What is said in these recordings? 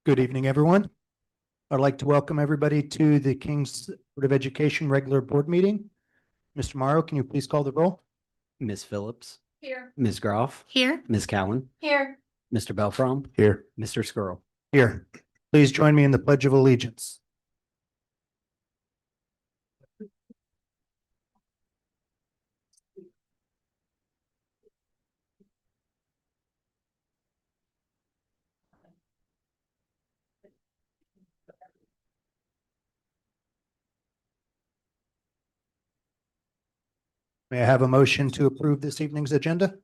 Good evening, everyone. I'd like to welcome everybody to the King's Board of Education regular board meeting. Mr. Morrow, can you please call the roll? Ms. Phillips, Here. Ms. Groff, Here. Ms. Cowan, Here. Mr. Belfrom, Here. Mr. Skrull. Here. Please join me in the Pledge of Allegiance. May I have a motion to approve this evening's agenda?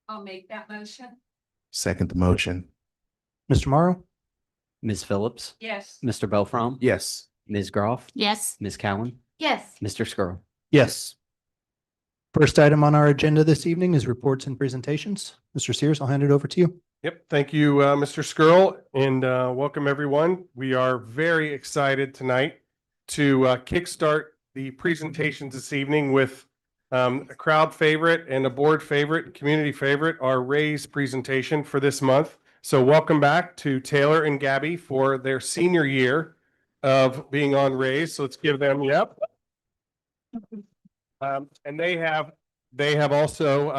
I'll make that motion. Second the motion. Mr. Morrow? Ms. Phillips, Yes. Mr. Belfrom, Yes. Ms. Groff, Yes. Ms. Cowan, Yes. Mr. Skrull. Yes. First item on our agenda this evening is reports and presentations. Mr. Sears, I'll hand it over to you. Yep, thank you, Mr. Skrull, and welcome everyone. We are very excited tonight to kickstart the presentations this evening with a crowd favorite and a board favorite, community favorite, our Raise presentation for this month. So welcome back to Taylor and Gabby for their senior year of being on Raise. So let's give them, yep. And they have also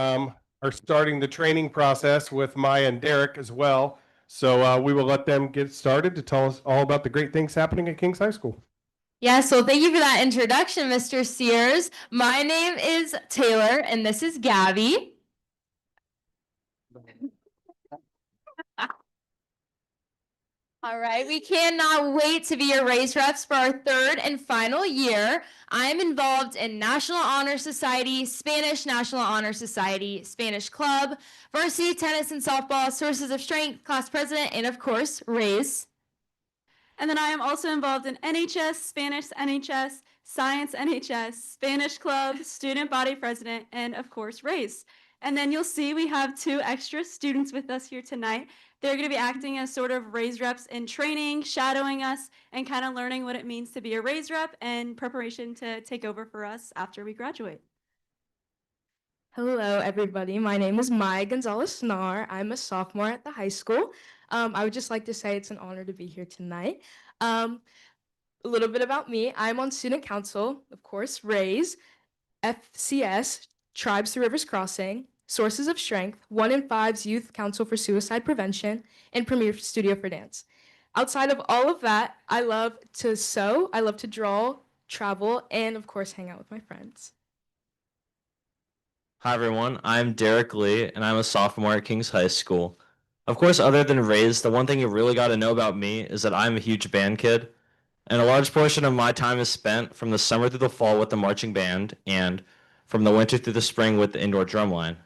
are starting the training process with Maya and Derek as well. So we will let them get started to tell us all about the great things happening at Kings High School. Yeah, so thank you for that introduction, Mr. Sears. My name is Taylor, and this is Gabby. All right, we cannot wait to be your race reps for our third and final year. I am involved in National Honor Society, Spanish National Honor Society, Spanish Club, varsity tennis and softball, Sources of Strength, class president, and of course, Raise. And then I am also involved in NHS, Spanish NHS, Science NHS, Spanish Club, Student Body President, and of course, Raise. And then you'll see we have 2 extra students with us here tonight. They're going to be acting as sort of Raise reps in training, shadowing us, and kind of learning what it means to be a Raise rep and preparation to take over for us after we graduate. Hello, everybody. My name is Maya Gonzalez-Snar. I'm a sophomore at the high school. I would just like to say it's an honor to be here tonight. A little bit about me. I'm on student council, of course, Raise, FCS, Tribes Through Rivers Crossing, Sources of Strength, 1 in 5's Youth Council for Suicide Prevention, and Premier Studio for Dance. Outside of all of that, I love to sew, I love to draw, travel, and of course, hang out with my friends. Hi everyone, I'm Derek Lee and I'm a sophomore at Kings High School. Of course, other than Raise, the one thing you really got to know about me is that I'm a huge band kid, and a large portion of my time is spent from the summer through the fall with the marching band and from the winter through the spring with the indoor drumline.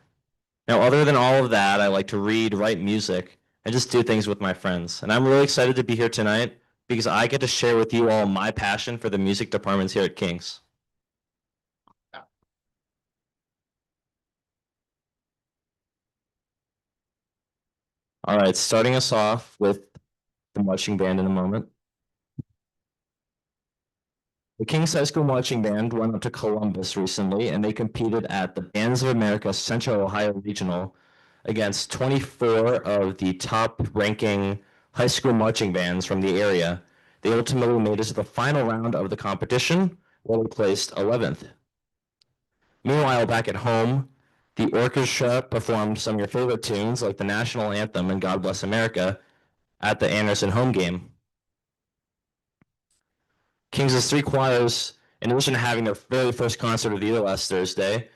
Now, other than all of that, I like to read, write music, and just do things with my friends. And I'm really excited to be here tonight because I get to share with you all my passion for the music departments here at Kings. All right, starting us off with the marching band in a moment. The Kings High School Marching Band went up to Columbus recently, and they competed at the Bands of America Central Ohio Regional against 24 of the top-ranking high school marching bands from the area. They ultimately made it to the final round of the competition, where they placed 11th. Meanwhile, back at home, the orchestra performed some of your favorite tunes like the national anthem and God Bless America at the Anderson home game. Kings' 3 choirs, in addition to having their very first concert of the year last Thursday,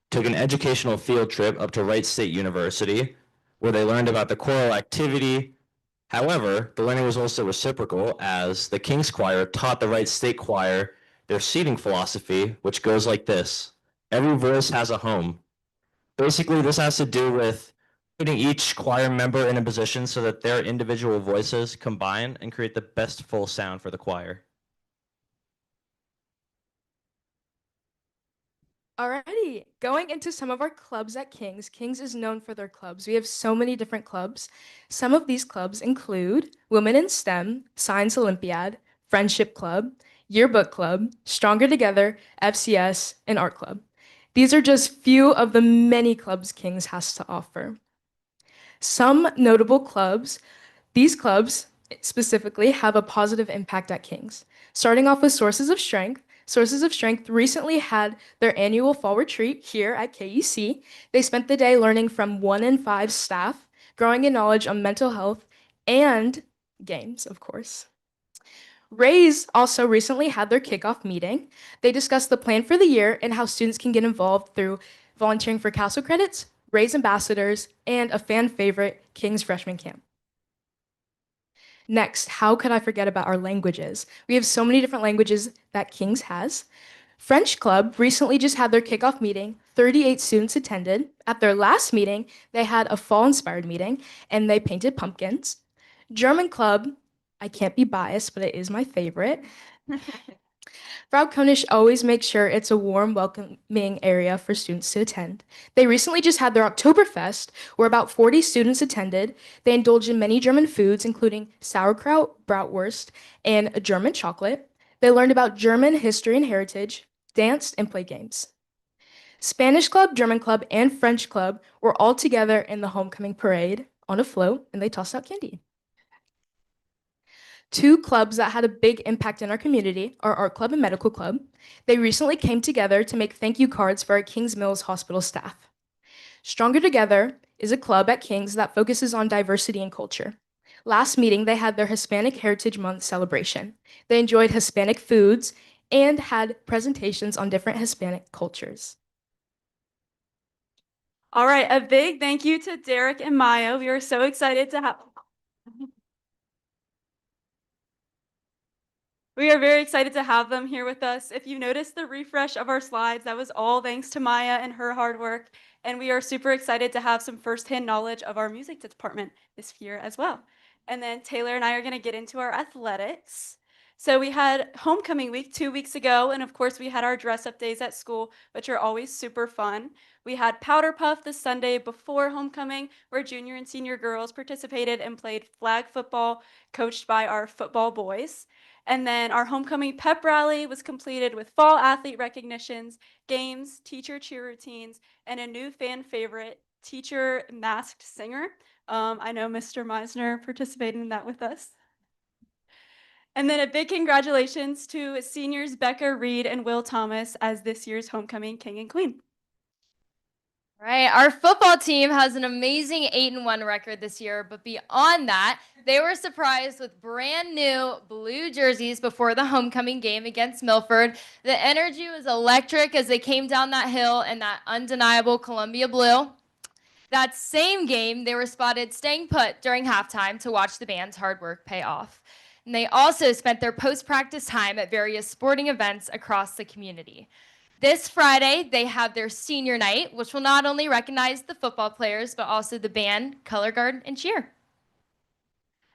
took an educational field trip up to Wright State University, where they learned about the choral activity. However, the learning was also reciprocal, as the Kings Choir taught the Wright State Choir their seating philosophy, which goes like this: every voice has a home. Basically, this has to do with putting each choir member in a position so that their individual voices combine and create the best full sound for the choir. Alrighty, going into some of our clubs at Kings. Kings is known for their clubs. We have so many different clubs. Some of these clubs include Women in STEM, Science Olympiad, Friendship Club, Yearbook Club, Stronger Together, FCS, and Art Club. These are just few of the many clubs Kings has to offer. Some notable clubs, these clubs specifically have a positive impact at King's. Starting off with Sources of Strength. Sources of Strength recently had their annual fall retreat here at KUC. They spent the day learning from 1 in 5 staff, growing in knowledge on mental health and games, of course. Raise also recently had their kickoff meeting. They discussed the plan for the year and how students can get involved through volunteering for Castle credits, Raise ambassadors, and a fan favorite, King's Freshman Camp. Next, how could I forget about our languages? We have so many different languages that King's has. French Club recently just had their kickoff meeting. 38 students attended. At their last meeting, they had a fall-inspired meeting, and they painted pumpkins. German Club, I can't be biased, but it is my favorite. Frau Konisch always makes sure it's a warm, welcoming area for students to attend. They recently just had their Oktoberfest, where about 40 students attended. They indulged in many German foods, including sauerkraut, bratwurst, and a German chocolate. They learned about German history and heritage, danced, and played games. Spanish Club, German Club, and French Club were all together in the homecoming parade on a float, and they tossed out candy. Two clubs that had a big impact in our community are Art Club and Medical Club. They recently came together to make thank you cards for our Kings Mills Hospital staff. Stronger Together is a club at Kings that focuses on diversity and culture. Last meeting, they had their Hispanic Heritage Month celebration. They enjoyed Hispanic foods and had presentations on different Hispanic cultures. All right, a big thank you to Derek and Maya. We are so excited to have. We are very excited to have them here with us. If you noticed the refresh of our slides, that was all thanks to Maya and her hard work. And we are super excited to have some firsthand knowledge of our music department this year as well. And then Taylor and I are going to get into our athletics. So we had homecoming week 2 weeks ago, and of course we had our dress-up days at school, which are always super fun. We had Powder Puff the Sunday before homecoming, where junior and senior girls participated and played flag football, coached by our football boys. And then our homecoming pep rally was completed with fall athlete recognitions, games, teacher cheer routines, and a new fan favorite, teacher masked singer. I know Mr. Meisner participated in that with us. And then a big congratulations to seniors Becca Reed and Will Thomas as this year's homecoming king and queen. Right, our football team has an amazing 8-1 record this year, but beyond that, they were surprised with brand new blue jerseys before the homecoming game against Milford. The energy was electric as they came down that hill in that undeniable Columbia blue. That same game, they were spotted staying put during halftime to watch the band's hard work pay off. And they also spent their post-practice time at various sporting events across the community. This Friday, they have their senior night, which will not only recognize the football players, but also the band, color guard, and cheer.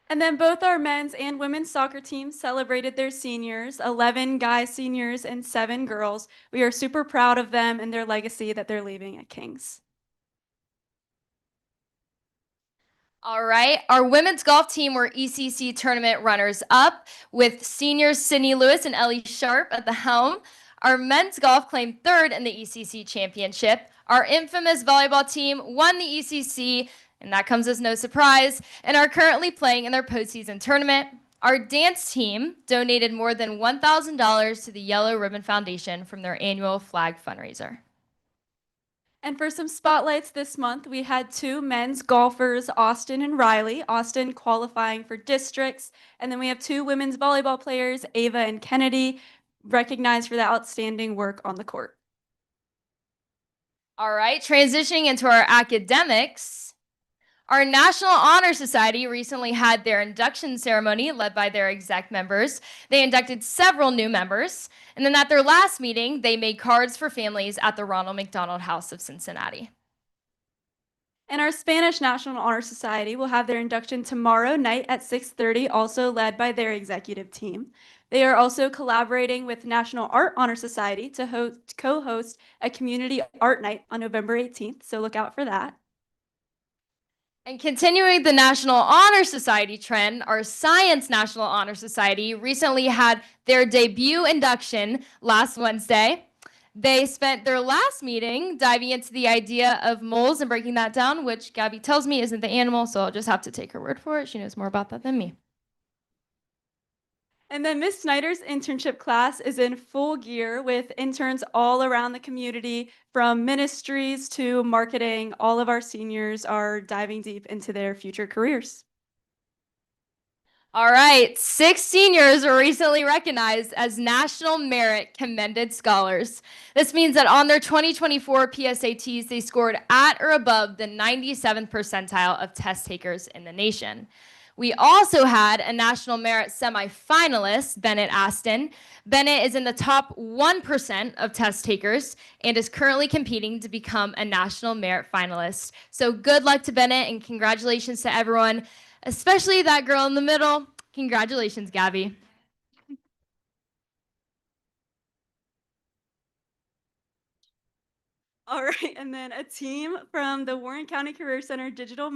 And then both our men's and women's soccer teams celebrated their seniors, 11 guys seniors and 7 girls. We are super proud of them and their legacy that they're leaving at Kings. All right, our women's golf team were ECC tournament runners-up with seniors Sydney Lewis and Ellie Sharp at the helm. Our men's golf claimed 3rd in the ECC championship. Our infamous volleyball team won the ECC, and that comes as no surprise, and are currently playing in their postseason tournament. Our dance team donated more than $1,000 to the Yellow Ribbon Foundation from their annual flag fundraiser. And for some spotlights this month, we had 2 men's golfers, Austin and Riley. Austin qualifying for districts. And then we have 2 women's volleyball players, Ava and Kennedy, recognized for the outstanding work on the court. All right, transitioning into our academics, our National Honor Society recently had their induction ceremony led by their exec members. They inducted several new members, and then at their last meeting, they made cards for families at the Ronald McDonald House of Cincinnati. And our Spanish National Honor Society will have their induction tomorrow night at 6:30, also led by their executive team. They are also collaborating with National Art Honor Society to co-host a community art night on November 18th, so look out for that. And continuing the National Honor Society trend, our Science National Honor Society recently had their debut induction last Wednesday. They spent their last meeting diving into the idea of moles and breaking that down, which Gabby tells me isn't the animal, so I'll just have to take her word for it. She knows more about that than me. And then Miss Snyder's internship class is in full gear with interns all around the community, from ministries to marketing. All of our seniors are diving deep into their future careers. All right, 6 seniors were recently recognized as National Merit Commended Scholars. This means that on their 2024 PSATs, they scored at or above the 97th percentile of test takers in the nation. We also had a National Merit semifinalist, Bennett Aston. Bennett is in the top 1% of test takers and is currently competing to become a National Merit finalist. So good luck to Bennett and congratulations to everyone, especially that girl in the middle. Congratulations, Gabby. All right, and then a team from the Warren County Career Center Digital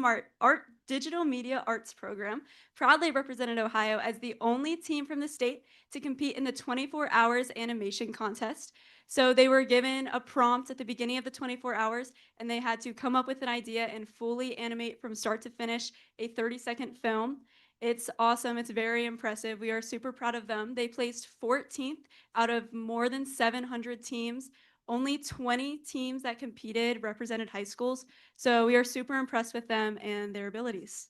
Media Arts Program proudly represented Ohio as the only team from the state to compete in the 24 Hours Animation Contest. So they were given a prompt at the beginning of the 24 hours, and they had to come up with an idea and fully animate from start to finish a 30-second film. It's awesome. It's very impressive. We are super proud of them. They placed 14th out of more than 700 teams. Only 20 teams that competed represented high schools. So we are super impressed with them and their abilities.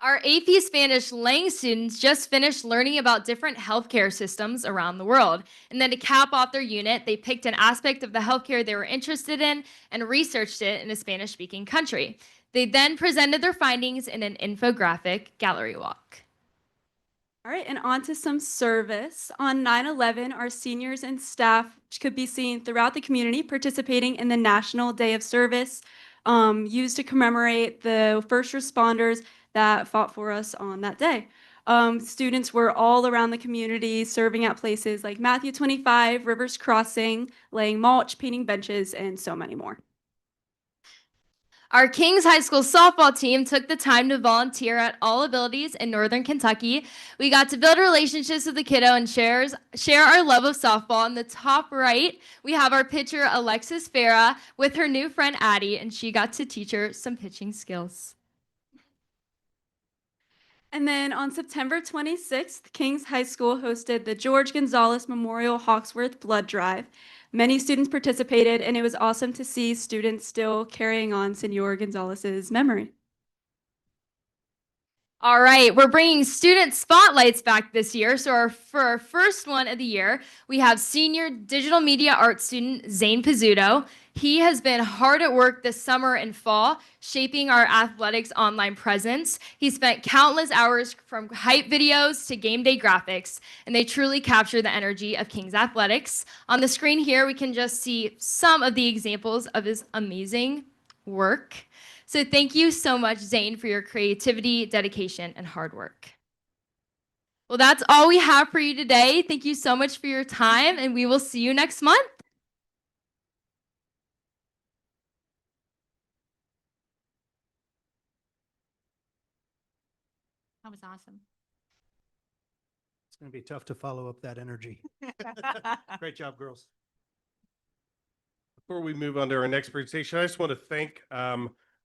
Our AP Spanish Lang students just finished learning about different healthcare systems around the world. And then to cap off their unit, they picked an aspect of the healthcare they were interested in and researched it in a Spanish-speaking country. They then presented their findings in an infographic gallery walk. All right, and on to some service. On 9/11, our seniors and staff could be seen throughout the community participating in the National Day of Service, used to commemorate the first responders that fought for us on that day. Students were all around the community serving at places like Matthew 25, Rivers Crossing, laying mulch, painting benches, and so many more. Our Kings High School softball team took the time to volunteer at All Abilities in Northern Kentucky. We got to build relationships with the kiddo and share our love of softball. In the top right, we have our pitcher, Alexis Farah, with her new friend, Addie, and she got to teach her some pitching skills. And then on September 26th, Kings High School hosted the George Gonzalez Memorial Hawksworth Blood Drive. Many students participated, and it was awesome to see students still carrying on Senor Gonzalez's memory. All right, we're bringing student spotlights back this year. So for our first one of the year, we have senior digital media arts student Zane Pizzuto. He has been hard at work this summer and fall, shaping our athletics online presence. He spent countless hours from hype videos to game day graphics, and they truly capture the energy of Kings athletics. On the screen here, we can just see some of the examples of his amazing work. So thank you so much, Zane, for your creativity, dedication, and hard work. Well, that's all we have for you today. Thank you so much for your time, and we will see you next month. That was awesome. It's going to be tough to follow up that energy. Great job, girls. Before we move on to our next presentation, I just want to thank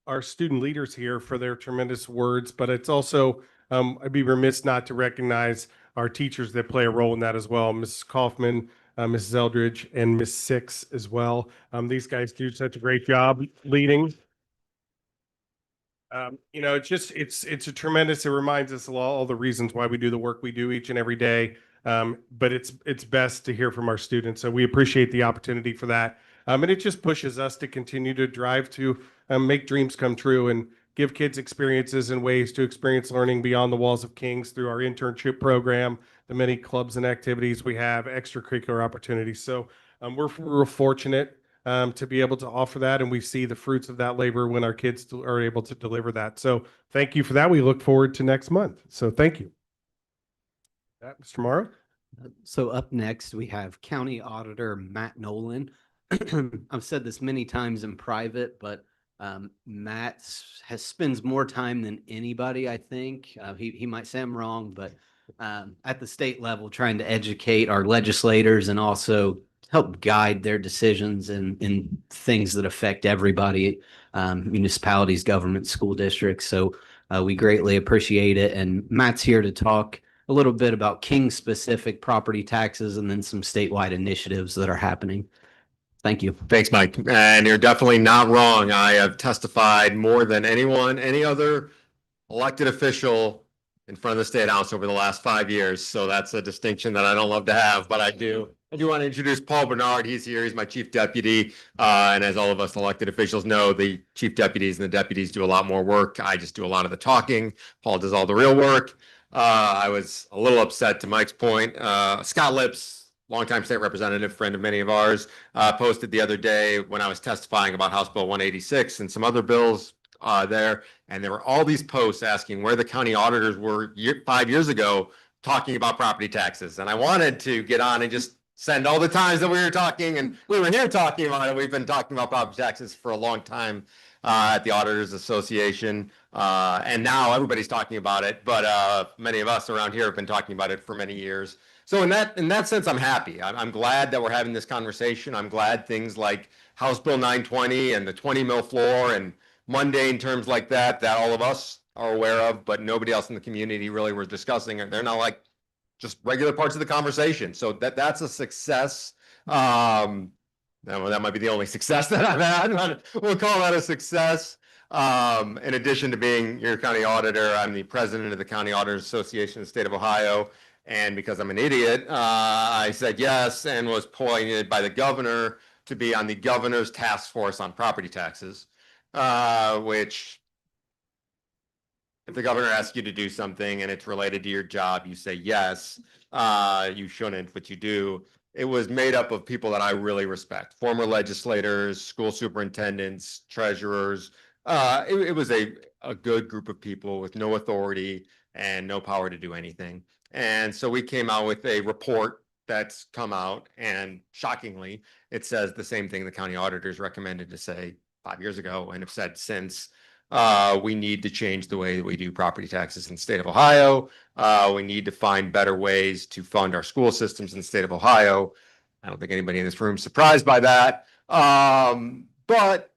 our student leaders here for their tremendous words, but it's also, I'd be remiss not to recognize our teachers that play a role in that as well. Mrs. Kaufman, Mrs. Eldridge, and Miss Six as well. These guys do such a great job leading. It's a tremendous, it reminds us of all the reasons why we do the work we do each and every day. But it's best to hear from our students. So we appreciate the opportunity for that. And it just pushes us to continue to drive to make dreams come true and give kids experiences and ways to experience learning beyond the walls of Kings through our internship program, the many clubs and activities we have, extracurricular opportunities. So we're real fortunate to be able to offer that, and we see the fruits of that labor when our kids are able to deliver that. So thank you for that. We look forward to next month. So thank you. Mr. Morrow. So up next, we have County Auditor Matt Nolan. I've said this many times in private, but Matt spends more time than anybody, I think. He might say I'm wrong, but at the state level, trying to educate our legislators and also help guide their decisions in things that affect everybody, municipalities, government, school districts. So we greatly appreciate it. And Matt's here to talk a little bit about King-specific property taxes and then some statewide initiatives that are happening. Thank you. Thanks, Mike. And you're definitely not wrong. I have testified more than any other elected official in front of the State House over the last 5 years. So that's a distinction that I don't love to have, but I do. I do want to introduce Paul Bernard. He's here. He's my chief deputy. And as all of us elected officials know, the chief deputies and the deputies do a lot more work. I just do a lot of the talking. Paul does all the real work. I was a little upset to Mike's point. Scott Lips, longtime state representative, friend of many of ours, posted the other day when I was testifying about House Bill 186 and some other bills there. And there were all these posts asking where the county auditors were 5 years ago talking about property taxes. And I wanted to get on and just send all the times that we were talking, and we were here talking about it. We've been talking about property taxes for a long time at the Auditors Association. And now everybody's talking about it, but many of us around here have been talking about it for many years. So in that sense, I'm happy. I'm glad that we're having this conversation. I'm glad things like House Bill 920 and the 20 mil floor and mundane terms like that all of us are aware of, but nobody else in the community really was discussing it. They're not like just regular parts of the conversation. So that's a success. That might be the only success that I've had, but we'll call that a success. In addition to being your county auditor, I'm the president of the County Auditors Association of the state of Ohio. And because I'm an idiot, I said yes and was appointed by the governor to be on the governor's task force on property taxes, which if the governor asks you to do something and it's related to your job, you say yes. You shouldn't, but you do. It was made up of people that I really respect. Former legislators, school superintendents, treasurers. It was a good group of people with no authority and no power to do anything. And so we came out with a report that's come out, and shockingly, it says the same thing the county auditors recommended to say 5 years ago and have said since. We need to change the way that we do property taxes in the state of Ohio. We need to find better ways to fund our school systems in the state of Ohio. I don't think anybody in this room is surprised by that. But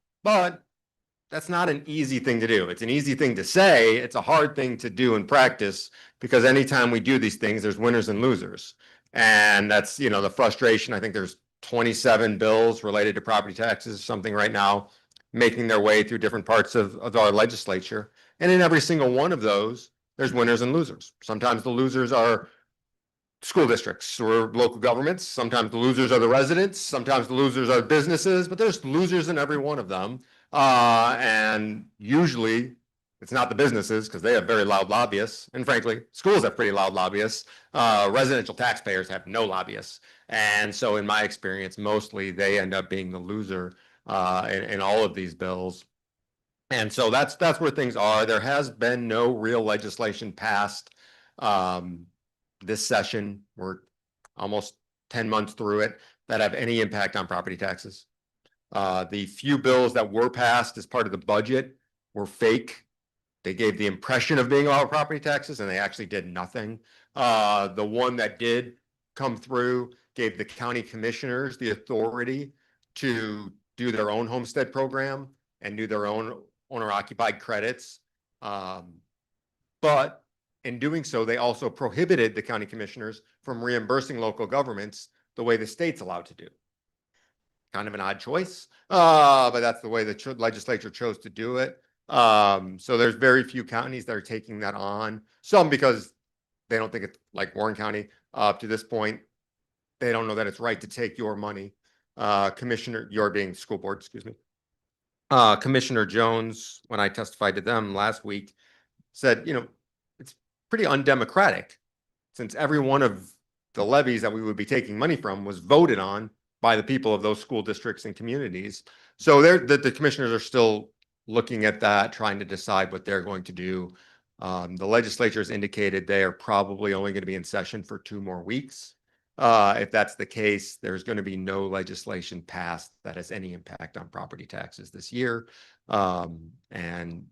that's not an easy thing to do. It's an easy thing to say. It's a hard thing to do in practice, because anytime we do these things, there's winners and losers. And that's, the frustration. I think there's 27 bills related to property taxes, something right now, making their way through different parts of our legislature. And in every single one of those, there's winners and losers. Sometimes the losers are school districts or local governments. Sometimes the losers are the residents. Sometimes the losers are businesses, but there's losers in every one of them. And usually it's not the businesses, because they have very loud lobbyists. And frankly, schools have pretty loud lobbyists. Residential taxpayers have no lobbyists. And so in my experience, mostly they end up being the loser in all of these bills. And so that's where things are. There has been no real legislation passed this session. We're almost 10 months through it that have any impact on property taxes. The few bills that were passed as part of the budget were fake. They gave the impression of being all property taxes, and they actually did nothing. The one that did come through gave the county commissioners the authority to do their own homestead program and do their own owner-occupied credits. But in doing so, they also prohibited the county commissioners from reimbursing local governments the way the state's allowed to do. Kind of an odd choice, but that's the way the legislature chose to do it. So there's very few counties that are taking that on. Some because they don't think it's like Warren County up to this point. They don't know that it's right to take your money. Commissioner, you're being school board, excuse me. Commissioner Jones, when I testified to them last week, said, it's pretty undemocratic, since every one of the levies that we would be taking money from was voted on by the people of those school districts and communities. So the commissioners are still looking at that, trying to decide what they're going to do. The legislature has indicated they are probably only going to be in session for 2 more weeks. If that's the case, there's going to be no legislation passed that has any impact on property taxes this year. And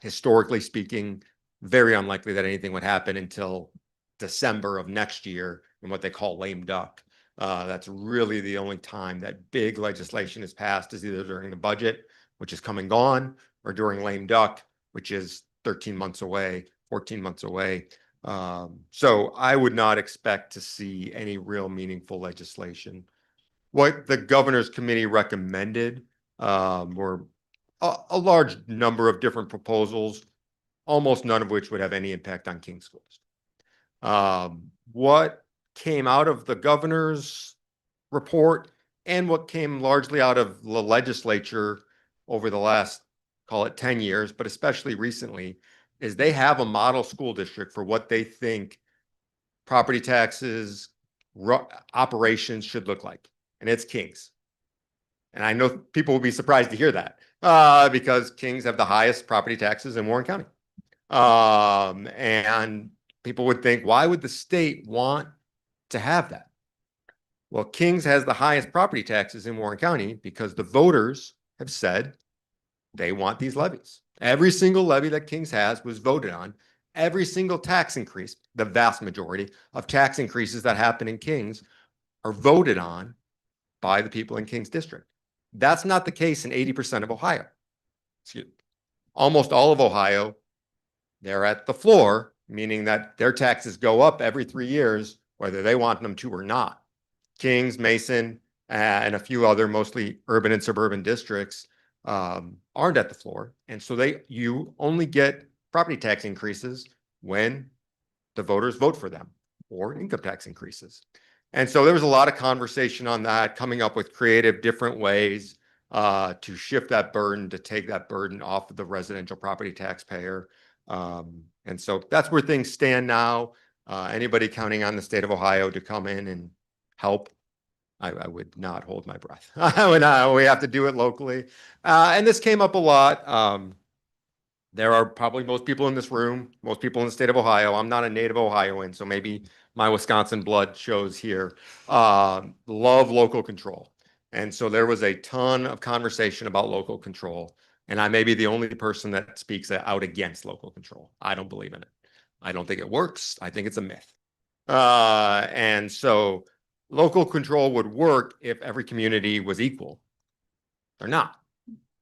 historically speaking, very unlikely that anything would happen until December of next year in what they call lame duck. That's really the only time that big legislation is passed, is either during the budget, which is come and gone, or during lame duck, which is 13 months away, 14 months away. So I would not expect to see any real meaningful legislation. What the governor's committee recommended were a large number of different proposals, almost none of which would have any impact on King schools. What came out of the governor's report and what came largely out of the legislature over the last, call it 10 years, but especially recently, is they have a model school district for what they think property taxes, operations should look like. And it's Kings. And I know people will be surprised to hear that because Kings have the highest property taxes in Warren County. And people would think, why would the state want to have that? Well, Kings has the highest property taxes in Warren County because the voters have said they want these levies. Every single levy that Kings has was voted on. Every single tax increase, the vast majority of tax increases that happen in Kings are voted on by the people in Kings district. That's not the case in 80% of Ohio. Almost all of Ohio, they're at the floor, meaning that their taxes go up every 3 years, whether they want them to or not. Kings, Mason, and a few other mostly urban and suburban districts aren't at the floor. And so you only get property tax increases when the voters vote for them, or income tax increases. And so there was a lot of conversation on that, coming up with creative different ways to shift that burden, to take that burden off of the residential property taxpayer. And so that's where things stand now. Anybody counting on the state of Ohio to come in and help, I would not hold my breath. We have to do it locally. And this came up a lot. There are probably most people in this room, most people in the state of Ohio. I'm not a native Ohioan, so maybe my Wisconsin blood shows here. Love local control. And so there was a ton of conversation about local control. And I may be the only person that speaks out against local control. I don't believe in it. I don't think it works. I think it's a myth. And so local control would work if every community was equal. They're not.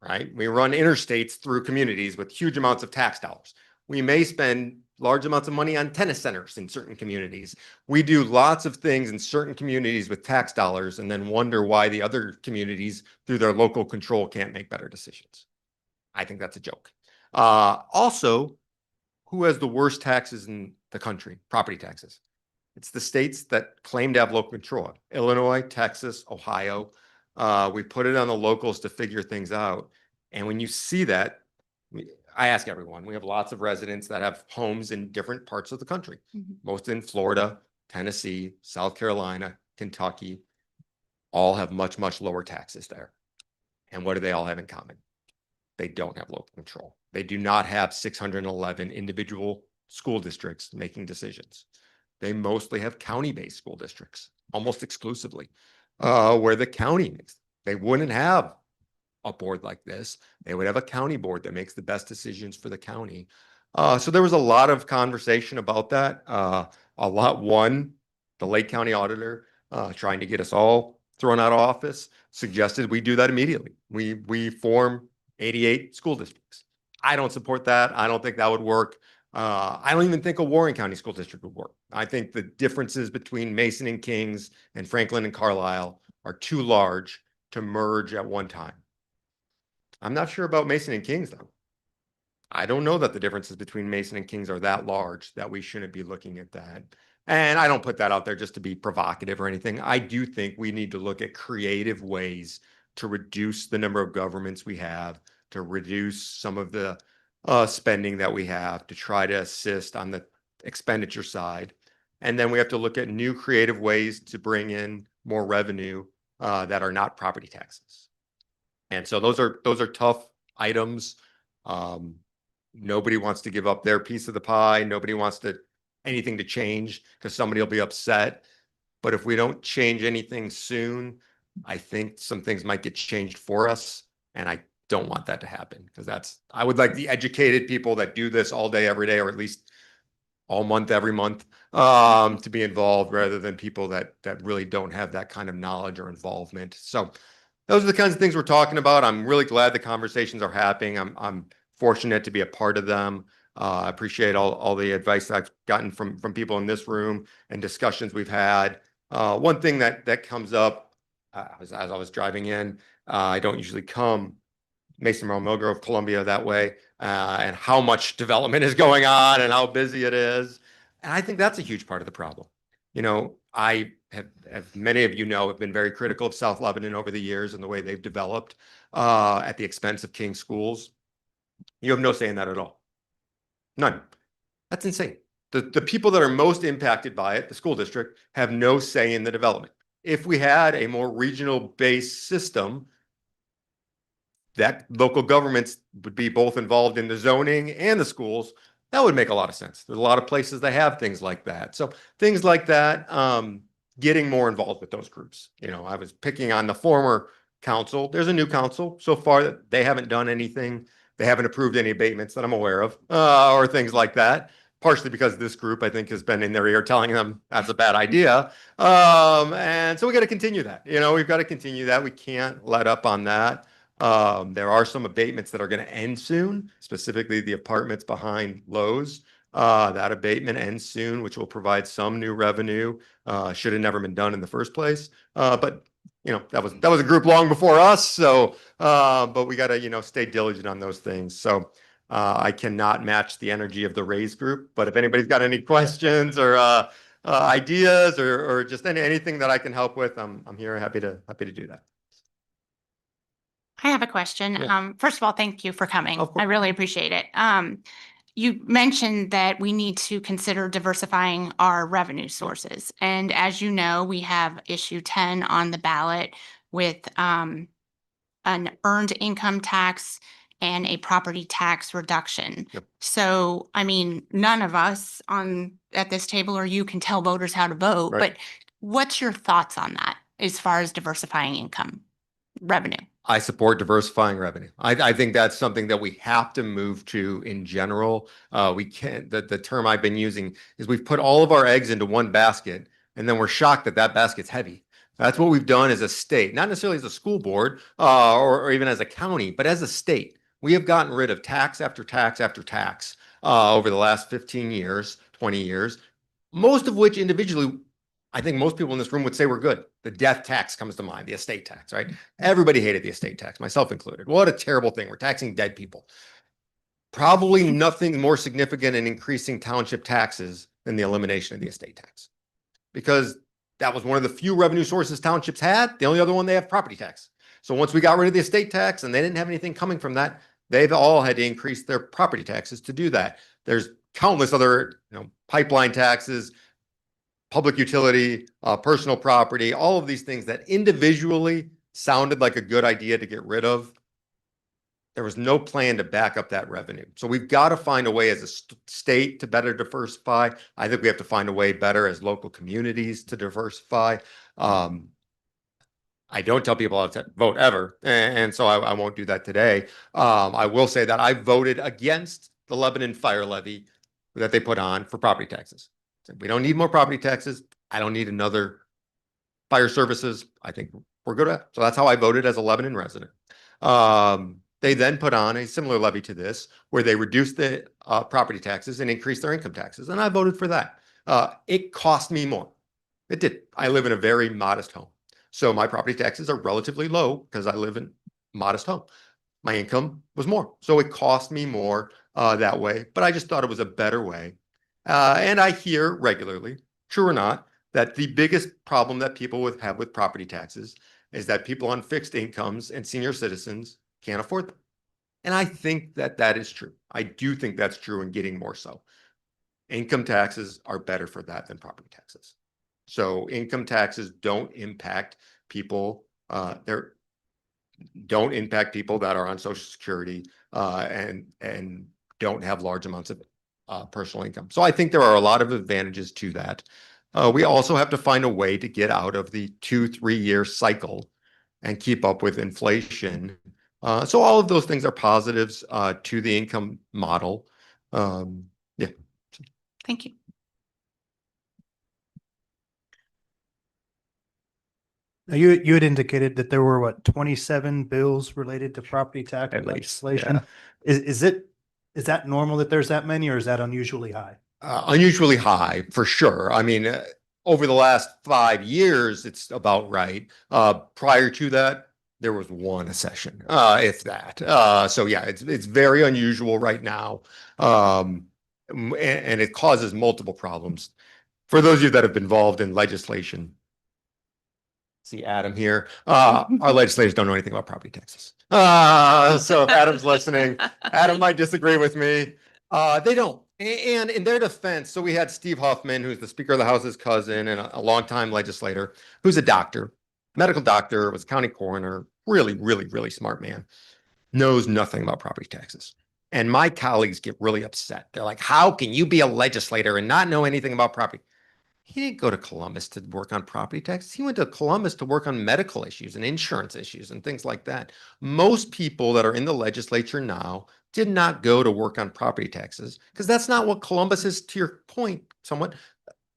Right? We run interstates through communities with huge amounts of tax dollars. We may spend large amounts of money on tennis centers in certain communities. We do lots of things in certain communities with tax dollars and then wonder why the other communities through their local control can't make better decisions. I think that's a joke. Also, who has the worst taxes in the country? Property taxes. It's the states that claim to have local control. Illinois, Texas, Ohio. We put it on the locals to figure things out. And when you see that, I ask everyone, we have lots of residents that have homes in different parts of the country, most in Florida, Tennessee, South Carolina, Kentucky, all have much, much lower taxes there. And what do they all have in common? They don't have local control. They do not have 611 individual school districts making decisions. They mostly have county-based school districts, almost exclusively. Where the county makes, they wouldn't have a board like this. They would have a county board that makes the best decisions for the county. So there was a lot of conversation about that. A lot won. The Lake County auditor, trying to get us all thrown out of office, suggested we do that immediately. We form 88 school districts. I don't support that. I don't think that would work. I don't even think a Warren County school district would work. I think the differences between Mason and Kings and Franklin and Carlisle are too large to merge at one time. I'm not sure about Mason and Kings, though. I don't know that the differences between Mason and Kings are that large that we shouldn't be looking at that. And I don't put that out there just to be provocative or anything. I do think we need to look at creative ways to reduce the number of governments we have, to reduce some of the spending that we have, to try to assist on the expenditure side. And then we have to look at new creative ways to bring in more revenue that are not property taxes. And so those are tough items. Nobody wants to give up their piece of the pie. Nobody wants anything to change because somebody will be upset. But if we don't change anything soon, I think some things might get changed for us. And I don't want that to happen because I would like the educated people that do this all day, every day, or at least all month, every month, to be involved rather than people that really don't have that kind of knowledge or involvement. So those are the kinds of things we're talking about. I'm really glad the conversations are happening. I'm fortunate to be a part of them. I appreciate all the advice I've gotten from people in this room and discussions we've had. One thing that comes up as I was driving in, I don't usually come Mason Morrow, Millgrove, Columbia that way, and how much development is going on and how busy it is. And I think that's a huge part of the problem. You know, I have, as many of you know, have been very critical of South Lebanon over the years and the way they've developed at the expense of King schools. You have no say in that at all. None. That's insane. The people that are most impacted by it, the school district, have no say in the development. If we had a more regional based system, that local governments would be both involved in the zoning and the schools, that would make a lot of sense. There's a lot of places that have things like that. So things like that, getting more involved with those groups. You know, I was picking on the former council. There's a new council. So far, they haven't done anything. They haven't approved any abatements that I'm aware of, or things like that. Partially because this group, I think, has been in their ear telling them that's a bad idea. And so we got to continue that. You know, we've got to continue that. We can't let up on that. There are some abatements that are going to end soon, specifically the apartments behind Lowe's. That abatement ends soon, which will provide some new revenue. Should have never been done in the first place. But you know, that was a group long before us. So, but we got to, you know, stay diligent on those things. So I cannot match the energy of the Raise group. But if anybody's got any questions or ideas or just anything that I can help with, I'm here happy to do that. I have a question. Yeah. First of all, thank you for coming. Of course. I really appreciate it. You mentioned that we need to consider diversifying our revenue sources. And as you know, we have issue 10 on the ballot with an earned income tax and a property tax reduction. Yep. So, I mean, none of us at this table or you can tell voters how to vote, Right. but what's your thoughts on that as far as diversifying income revenue? I support diversifying revenue. I think that's something that we have to move to in general. We can't, the term I've been using is we've put all of our eggs into one basket and then we're shocked that that basket's heavy. That's what we've done as a state, not necessarily as a school board or even as a county, but as a state. We have gotten rid of tax after tax after tax over the last 15 years, 20 years, most of which individually, I think most people in this room would say we're good. The death tax comes to mind, the estate tax, right? Everybody hated the estate tax, myself included. What a terrible thing. We're taxing dead people. Probably nothing more significant in increasing township taxes than the elimination of the estate tax. Because that was one of the few revenue sources townships had. The only other one they have property tax. So once we got rid of the estate tax and they didn't have anything coming from that, they've all had to increase their property taxes to do that. There's countless other, you know, pipeline taxes, public utility, personal property, all of these things that individually sounded like a good idea to get rid of. There was no plan to back up that revenue. So we've got to find a way as a state to better diversify. I think we have to find a way better as local communities to diversify. I don't tell people how to vote ever, and so I won't do that today. I will say that I voted against the Lebanon fire levy that they put on for property taxes. We don't need more property taxes. I don't need another fire services. I think we're good at. So that's how I voted as a Lebanon resident. They then put on a similar levy to this, where they reduced the property taxes and increased their income taxes, and I voted for that. It cost me more. It did. I live in a very modest home, so my property taxes are relatively low because I live in a modest home. My income was more, so it cost me more that way. But I just thought it was a better way. And I hear regularly, true or not, that the biggest problem that people have with property taxes is that people on fixed incomes and senior citizens can't afford them. And I think that that is true. I do think that's true and getting more so. Income taxes are better for that than property taxes. So income taxes don't impact people. Don't impact people that are on Social Security and don't have large amounts of personal income. So I think there are a lot of advantages to that. We also have to find a way to get out of the 2-3 year cycle and keep up with inflation. So all of those things are positives to the income model. Yeah. Thank you. Now, you had indicated that there were 27 bills related to property tax At least, legislation. yeah. Is Is that normal that there's that many, or is that unusually high? Unusually high, for sure. I mean, over the last 5 years, it's about right. Prior to that, there was one a session, if that. So yeah, it's very unusual right now. And it causes multiple problems. For those of you that have been involved in legislation, see Adam here, our legislators don't know anything about property taxes. So if Adam's listening, Adam might disagree with me. They don't. And in their defense, so we had Steve Huffman, who's the Speaker of the House's cousin and a longtime legislator, who's a doctor, medical doctor, was a county coroner, really, really, really smart man, knows nothing about property taxes. And my colleagues get really upset. They're like, how can you be a legislator and not know anything about property? He didn't go to Columbus to work on property taxes. He went to Columbus to work on medical issues and insurance issues and things like that. Most people that are in the legislature now did not go to work on property taxes because that's not what Columbus is, to your point, somewhat.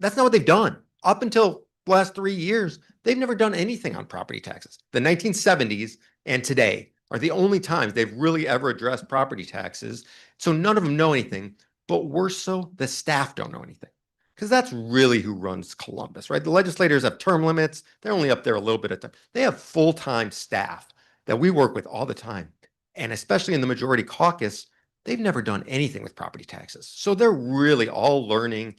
That's not what they've done. Up until the last 3 years, they've never done anything on property taxes. The 1970s and today are the only times they've really ever addressed property taxes. So none of them know anything, but worse so, the staff don't know anything. Because that's really who runs Columbus, right? The legislators have term limits. They're only up there a little bit of time. They have full-time staff that we work with all the time. And especially in the majority caucus, they've never done anything with property taxes. So they're really all learning,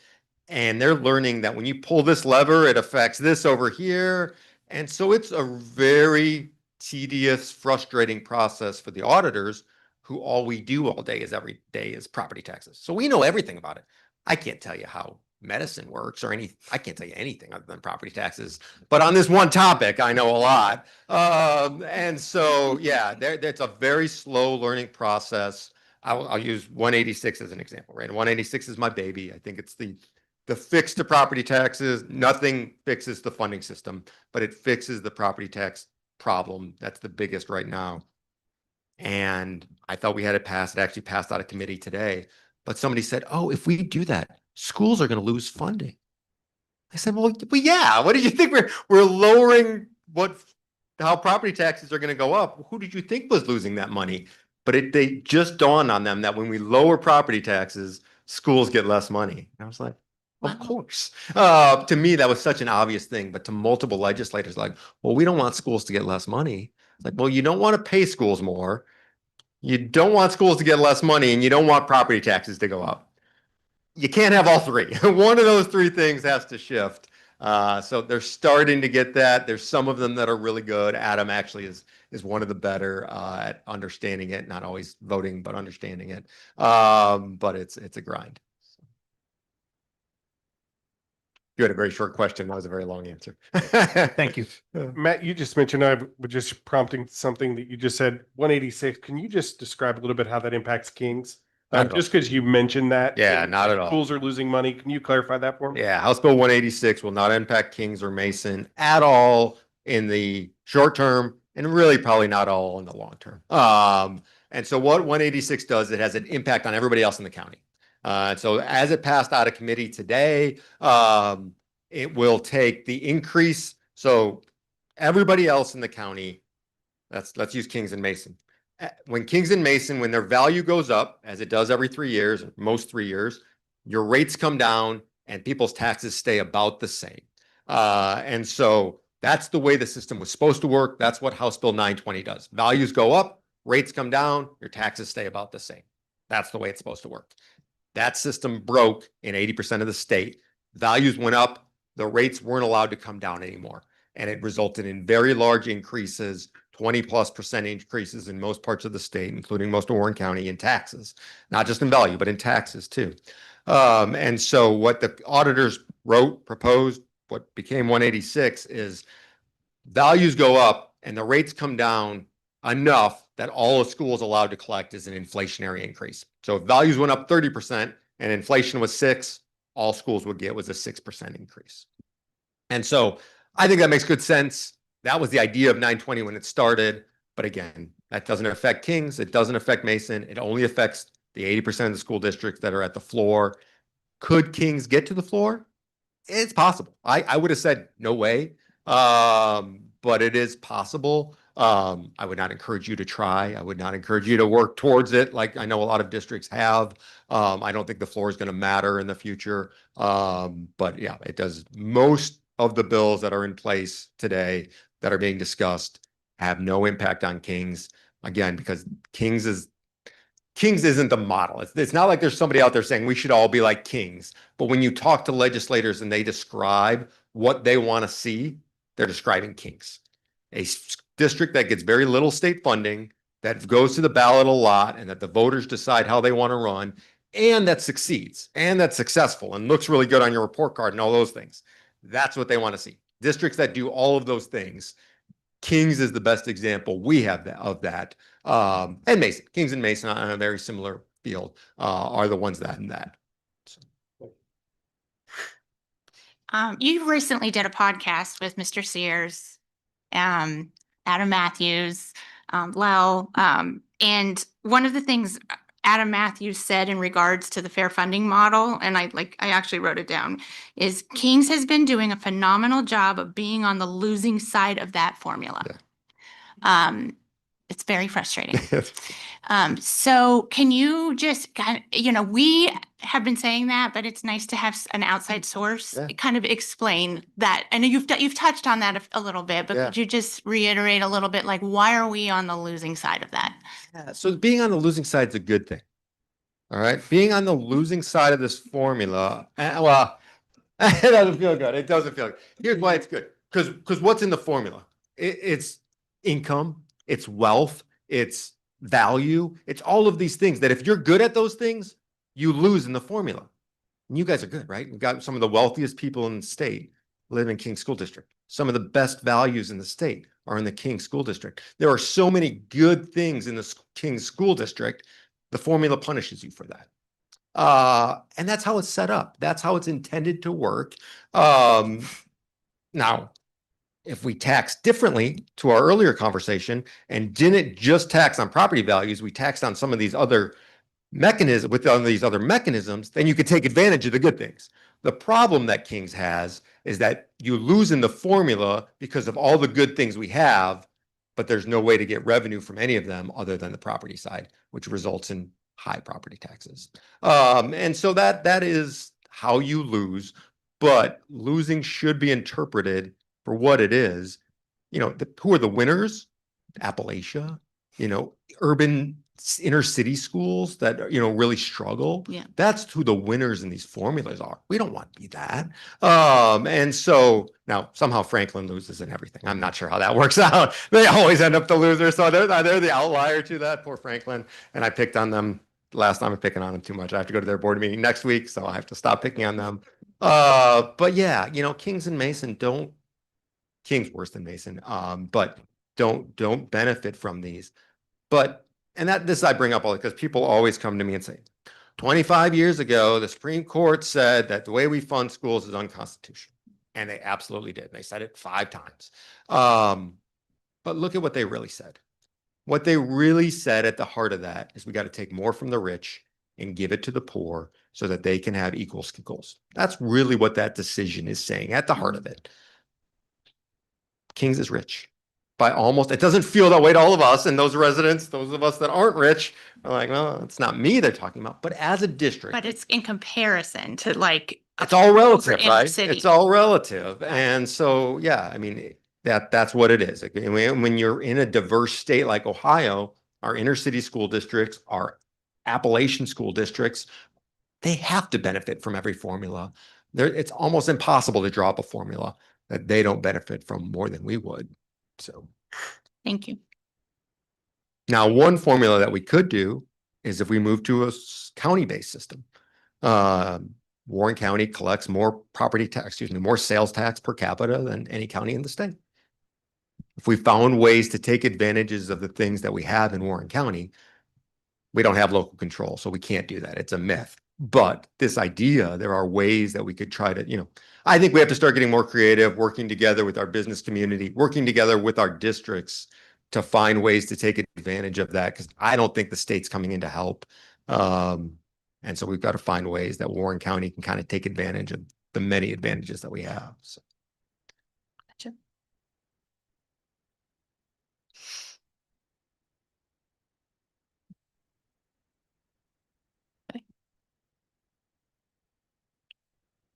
and they're learning that when you pull this lever, it affects this over here. And so it's a very tedious, frustrating process for the auditors, who all we do all day is every day is property taxes. So we know everything about it. I can't tell you how medicine works or I can't tell you anything other than property taxes, but on this one topic, I know a lot. And so, yeah, it's a very slow learning process. I'll use 186 as an example, right? 186 is my baby. I think it's the fix to property taxes. Nothing fixes the funding system, but it fixes the property tax problem. That's the biggest right now. And I thought we had it passed. It actually passed out of committee today. But somebody said, oh, if we do that, schools are going to lose funding. I said, well, yeah, what did you think? We're lowering how property taxes are going to go up. Who did you think was losing that money? But they just dawned on them that when we lower property taxes, schools get less money. And I was like, of course. To me, that was such an obvious thing. But to multiple legislators, like, well, we don't want schools to get less money. It's like, well, you don't want to pay schools more. You don't want schools to get less money, and you don't want property taxes to go up. You can't have all three. One of those three things has to shift. So they're starting to get that. There's some of them that are really good. Adam actually is one of the better at understanding it, not always voting, but understanding it. But it's a grind. You had a very short question. That was a very long answer. Thank you. Matt, you just mentioned, I was just prompting something that you just said, 186. Can you just describe a little bit how that impacts Kings? Just because you mentioned that. Yeah, not at all. Schools are losing money. Can you clarify that for me? Yeah, House Bill 186 will not impact Kings or Mason at all in the short term, and really probably not all in the long term. And so what 186 does, it has an impact on everybody else in the county. So as it passed out of committee today, it will take the increase. So everybody else in the county, let's use Kings and Mason. When Kings and Mason, when their value goes up, as it does every 3 years, most 3 years, your rates come down and people's taxes stay about the same. And so that's the way the system was supposed to work. That's what House Bill 920 does. Values go up, rates come down, your taxes stay about the same. That's the way it's supposed to work. That system broke in 80% of the state. Values went up, the rates weren't allowed to come down anymore. And it resulted in very large increases, 20+% increases in most parts of the state, including most of Warren County, in taxes, not just in value, but in taxes too. And so what the auditors proposed, what became 186 is values go up and the rates come down enough that all the schools allowed to collect is an inflationary increase. So if values went up 30% and inflation was 6%, all schools would get was a 6% increase. And so I think that makes good sense. That was the idea of 920 when it started. But again, that doesn't affect Kings. It doesn't affect Mason. It only affects the 80% of the school districts that are at the floor. Could Kings get to the floor? It's possible. I would have said no way, but it is possible. I would not encourage you to try. I would not encourage you to work towards it like I know a lot of districts have. I don't think the floor is going to matter in the future. But yeah, it does. Most of the bills that are in place today that are being discussed have no impact on Kings. Again, because Kings isn't the model. It's not like there's somebody out there saying we should all be like Kings. But when you talk to legislators and they describe what they want to see, they're describing Kings. A district that gets very little state funding, that goes to the ballot a lot, and that the voters decide how they want to run, and that succeeds, and that's successful, and looks really good on your report card and all those things. That's what they want to see. Districts that do all of those things. Kings is the best example we have of that. And Mason, Kings and Mason on a very similar field are the ones that and that. You recently did a podcast with Mr. Sears, Adam Matthews, Lel, and one of the things Adam Matthews said in regards to the fair funding model, and I actually wrote it down, is Kings has been doing a phenomenal job of being on the losing side of that formula. Yeah. It's very frustrating. So can you just we have been saying that, but it's nice to have an outside source kind of explain that. I know you've touched on that a little bit, but could you just reiterate a little bit, like, why are we on the losing side of that? Yeah, so being on the losing side is a good thing. All right. Being on the losing side of this formula, well, it doesn't feel good. It doesn't feel good. Here's why it's good. Because what's in the formula? It's income, it's wealth, it's value, it's all of these things that if you're good at those things, you lose in the formula. And you guys are good, right? We've got some of the wealthiest people in the state live in King School District. Some of the best values in the state are in the King School District. There are so many good things in the King School District. The formula punishes you for that. And that's how it's set up. That's how it's intended to work. Now, if we tax differently to our earlier conversation and didn't just tax on property values, we taxed on some of these other mechanisms, then you could take advantage of the good things. The problem that Kings has is that you lose in the formula because of all the good things we have, but there's no way to get revenue from any of them other than the property side, which results in high property taxes. And so that is how you lose, but losing should be interpreted for what it is. Who are the winners? Appalachia, urban inner city schools that, really struggle. Yeah. That's who the winners in these formulas are. We don't want to be that. And so now somehow Franklin loses in everything. I'm not sure how that works out. They always end up the loser. So they're the outlier to that. Poor Franklin. And I picked on them last time. I'm picking on them too much. I have to go to their board meeting next week, so I have to stop picking on them. But yeah, Kings and Mason King's worse than Mason, but don't benefit from these. This I bring up all because people always come to me and say, 25 years ago, the Supreme Court said that the way we fund schools is unconstitutional. And they absolutely did. They said it 5 times. But look at what they really said. What they really said at the heart of that is we got to take more from the rich and give it to the poor so that they can have equal schools. That's really what that decision is saying at the heart of it. Kings is rich by almost, it doesn't feel that way to all of us, and those residents, those of us that aren't rich are like, well, it's not me they're talking about, but as a district. But it's in comparison to it's all relative, inner right? city. It's all relative. And so, yeah, I mean, that's what it is. Like, when you're in a diverse state like Ohio, our inner city school districts, our Appalachian school districts, they have to benefit from every formula. It's almost impossible to draw up a formula that they don't benefit from more than we would. So Thank you. now one formula that we could do is if we move to a county-based system. Warren County collects more more sales tax per capita than any county in the state. If we found ways to take advantages of the things that we have in Warren County, we don't have local control, so we can't do that. It's a myth. But this idea, there are ways that we could try to, I think we have to start getting more creative, working together with our business community, working together with our districts to find ways to take advantage of that, because I don't think the state's coming in to help. And so we've got to find ways that Warren County can kind of take advantage of the many advantages that we have. So. Gotcha.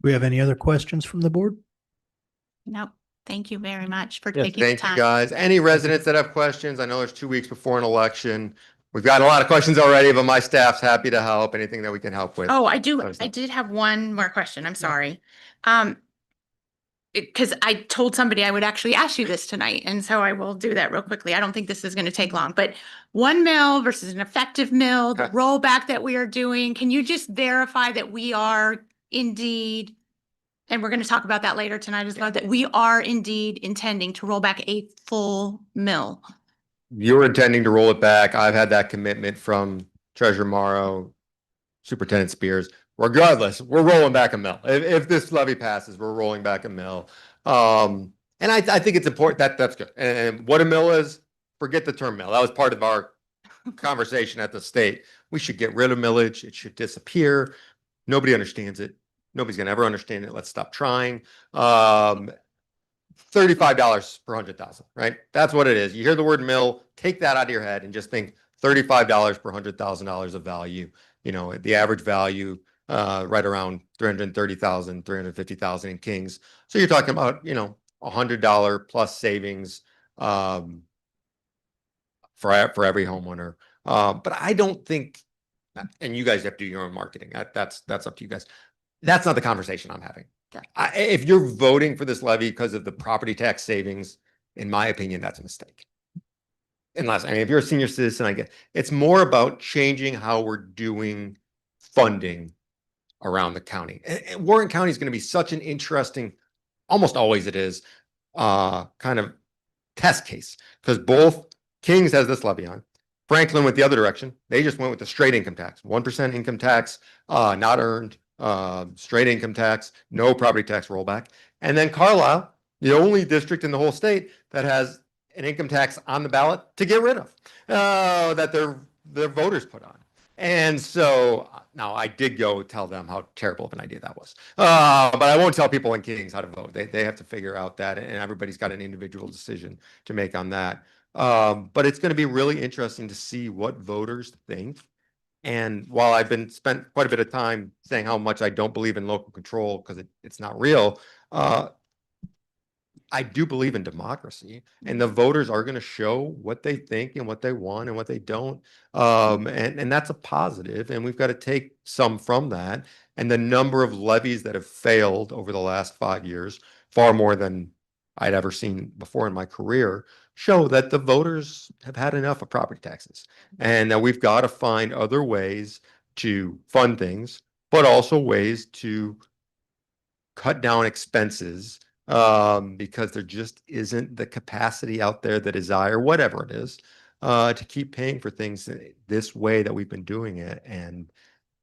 we have any other questions from the board? Nope. Thank you very much for Yes, taking the Thank you, time. guys. Any residents that have questions? I know there's 2 weeks before an election. We've got a lot of questions already, but my staff's happy to help, anything that we can help with. Oh, I Understand. did have one more question. I'm sorry. Because I told somebody I would actually ask you this tonight, and so I will do that real quickly. I don't think this is going to take long, but 1 mil versus an effective mil, the Okay. rollback that we are doing, can you just verify that we are indeed, and we're going to talk about that later tonight as well, that we are indeed intending to roll back a full mil? You're intending to roll it back. I've had that commitment from Treasurer Morrow, Superintendent Spears. Regardless, we're rolling back a mill. If this levy passes, we're rolling back a mill. And I think it's important that's good. And what a mill is, forget the term mill. That was part of our conversation at the state. We should get rid of millage. It should disappear. Nobody understands it. Nobody's gonna ever understand it. Let's stop trying. $35 per 100,000, right? That's what it is. You hear the word mill, take that out of your head and just think $35 per $100,000 of value. You know, the average value right around 330,000, 350,000 in Kings. So you're talking about, you know, $100 plus savings for every homeowner. But I don't think, and you guys have to do your own marketing. That's up to you guys. That's not the conversation I'm having. If you're voting for this levy because of the property tax savings, in my opinion, that's a mistake. Unless, I mean, if you're a senior citizen, I get it's more about changing how we're doing funding around the county. And Warren County is going to be such an interesting, almost always it is, kind of test case because both Kings has this levy on. Franklin went the other direction. They just went with the straight income tax, 1% income tax, not earned, straight income tax, no property tax rollback. And then Carlisle, the only district in the whole state that has an income tax on the ballot to get rid of, that their voters put on. And so now I did go tell them how terrible of an idea that was. But I won't tell people in Kings how to vote. They have to figure out that, and everybody's got an individual decision to make on that. But it's going to be really interesting to see what voters think. And while I've spent quite a bit of time saying how much I don't believe in local control because it's not real, I do believe in democracy, and the voters are going to show what they think and what they want and what they don't. And that's a positive, and we've got to take some from that. And the number of levies that have failed over the last 5 years, far more than I'd ever seen before in my career, show that the voters have had enough of property taxes and that we've got to find other ways to fund things, but also ways to cut down expenses because there just isn't the capacity out there, the desire, whatever it is, to keep paying for things this way that we've been doing it. And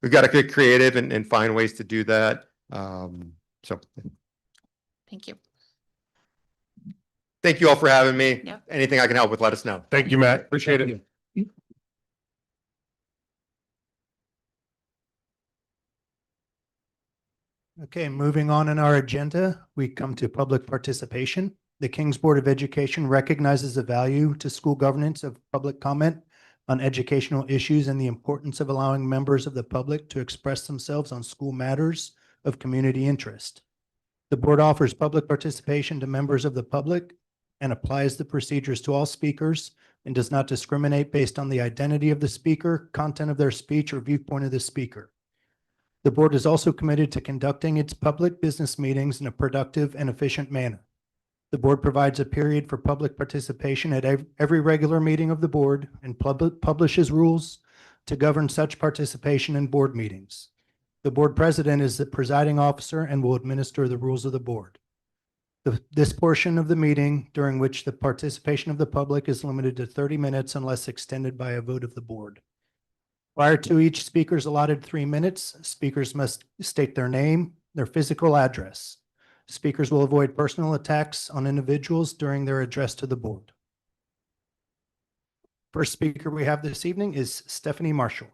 we've got to get creative and find ways to do that. So Thank you. thank you all for having me. Yep. Anything I can help with, let us know. Thank you, Matt. Appreciate it. Okay, moving on in our agenda, we come to public participation. The Kings Board of Education recognizes the value to school governance of public comment on educational issues and the importance of allowing members of the public to express themselves on school matters of community interest. The board offers public participation to members of the public and applies the procedures to all speakers and does not discriminate based on the identity of the speaker, content of their speech, or viewpoint of the speaker. The board is also committed to conducting its public business meetings in a productive and efficient manner. The board provides a period for public participation at every regular meeting of the board and publishes rules to govern such participation in board meetings. The board president is the presiding officer and will administer the rules of the board. This portion of the meeting, during which the participation of the public is limited to 30 minutes unless extended by a vote of the board. Prior to each speaker's allotted 3 minutes, speakers must state their name, their physical address. Speakers will avoid personal attacks on individuals during their address to the board. First speaker we have this evening is Stephanie Marshall.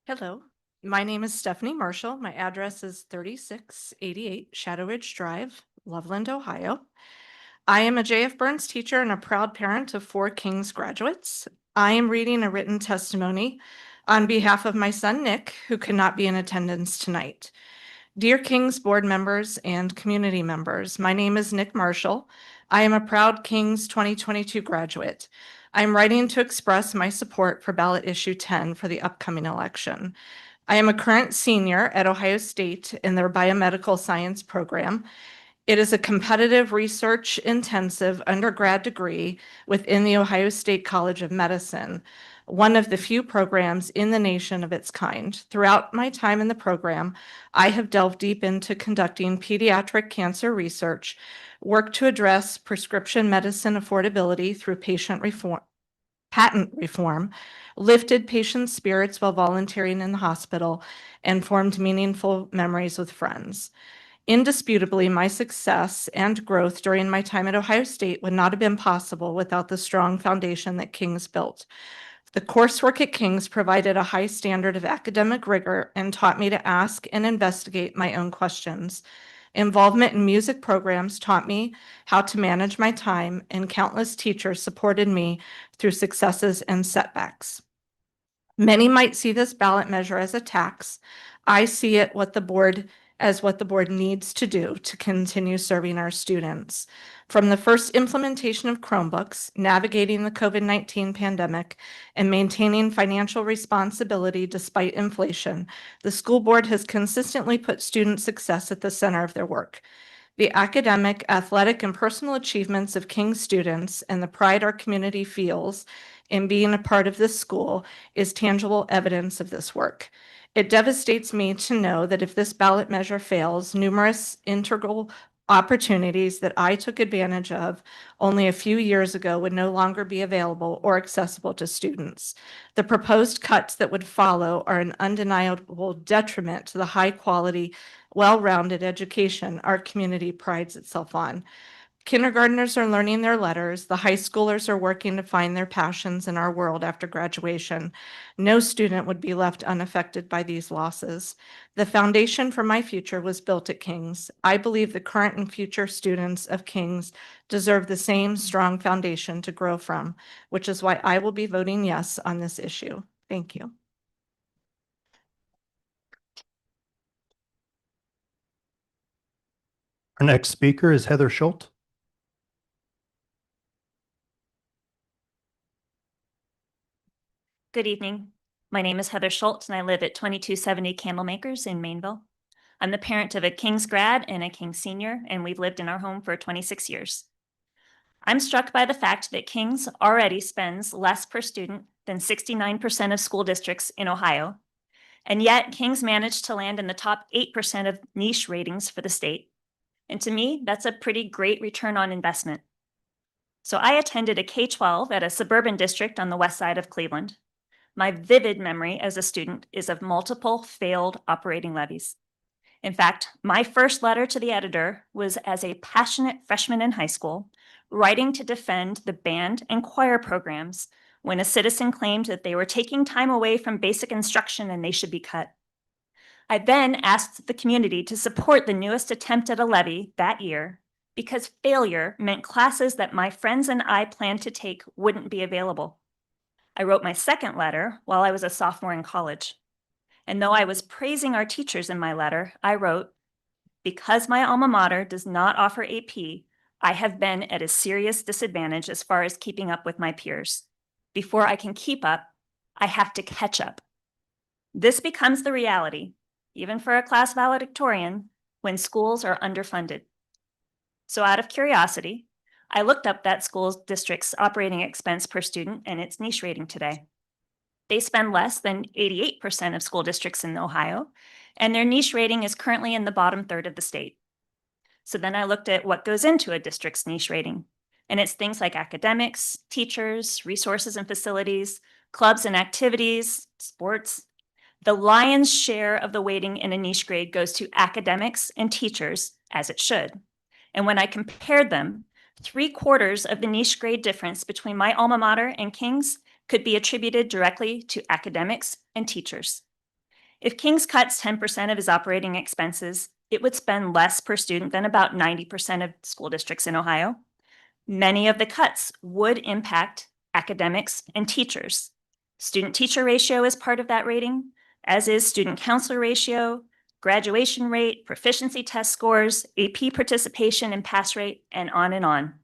Hello, my name is Stephanie Marshall. My address is 3688 Shadow Ridge Drive, Loveland, Ohio. I am a JF Burns teacher and a proud parent of 4 Kings graduates. I am reading a written testimony on behalf of my son, Nick, who could not be in attendance tonight. Dear King's board members and community members, my name is Nick Marshall. I am a proud King's 2022 graduate. I am writing to express my support for ballot issue 10 for the upcoming election. I am a current senior at Ohio State in their biomedical science program. It is a competitive, research-intensive undergrad degree within the Ohio State College of Medicine, one of the few programs in the nation of its kind. Throughout my time in the program, I have delved deep into conducting pediatric cancer research, worked to address prescription medicine affordability through patent reform, lifted patients' spirits while volunteering in the hospital, and formed meaningful memories with friends. Indisputably, my success and growth during my time at Ohio State would not have been possible without the strong foundation that King's built. The coursework at King's provided a high standard of academic rigor and taught me to ask and investigate my own questions. Involvement in music programs taught me how to manage my time, and countless teachers supported me through successes and setbacks. Many might see this ballot measure as a tax. I see it as what the board needs to do to continue serving our students. From the first implementation of Chromebooks, navigating the COVID-19 pandemic, and maintaining financial responsibility despite inflation, the school board has consistently put student success at the center of their work. The academic, athletic, and personal achievements of King's students and the pride our community feels in being a part of this school is tangible evidence of this work. It devastates me to know that if this ballot measure fails, numerous integral opportunities that I took advantage of only a few years ago would no longer be available or accessible to students. The proposed cuts that would follow are an undeniable detriment to the high-quality, well-rounded education our community prides itself on. Kindergartners are learning their letters. The high schoolers are working to find their passions in our world after graduation. No student would be left unaffected by these losses. The foundation for my future was built at King's. I believe the current and future students of King's deserve the same strong foundation to grow from, which is why I will be voting yes on this issue. Thank you. Our next speaker is Heather Schultz. Good evening. My name is Heather Schultz, and I live at 2270 Candlemakers in Mainville. I'm the parent of a King's grad and a King's senior, and we've lived in our home for 26 years. I'm struck by the fact that King's already spends less per student than 69% of school districts in Ohio, and yet King's managed to land in the top 8% of niche ratings for the state. And to me, that's a pretty great return on investment. So I attended a K-12 at a suburban district on the west side of Cleveland. My vivid memory as a student is of multiple failed operating levies. In fact, my first letter to the editor was as a passionate freshman in high school, writing to defend the band and choir programs when a citizen claimed that they were taking time away from basic instruction and they should be cut. I then asked the community to support the newest attempt at a levy that year because failure meant classes that my friends and I planned to take wouldn't be available. I wrote my second letter while I was a sophomore in college. And though I was praising our teachers in my letter, I wrote, "Because my alma mater does not offer AP, I have been at a serious disadvantage as far as keeping up with my peers. Before I can keep up, I have to catch up." This becomes the reality, even for a class valedictorian, when schools are underfunded. So out of curiosity, I looked up that school district's operating expense per student and its niche rating today. They spend less than 88% of school districts in Ohio, and their niche rating is currently in the bottom third of the state. So then I looked at what goes into a district's niche rating, and it's things like academics, teachers, resources and facilities, clubs and activities, sports. The lion's share of the weighting in a niche grade goes to academics and teachers, as it should. And when I compared them, 3/4 of the niche grade difference between my alma mater and King's could be attributed directly to academics and teachers. If King's cuts 10% of his operating expenses, it would spend less per student than about 90% of school districts in Ohio. Many of the cuts would impact academics, and teachers. Student-teacher ratio is part of that rating, as is student-counselor ratio, graduation rate, proficiency test scores, AP participation and pass rate, and on and on.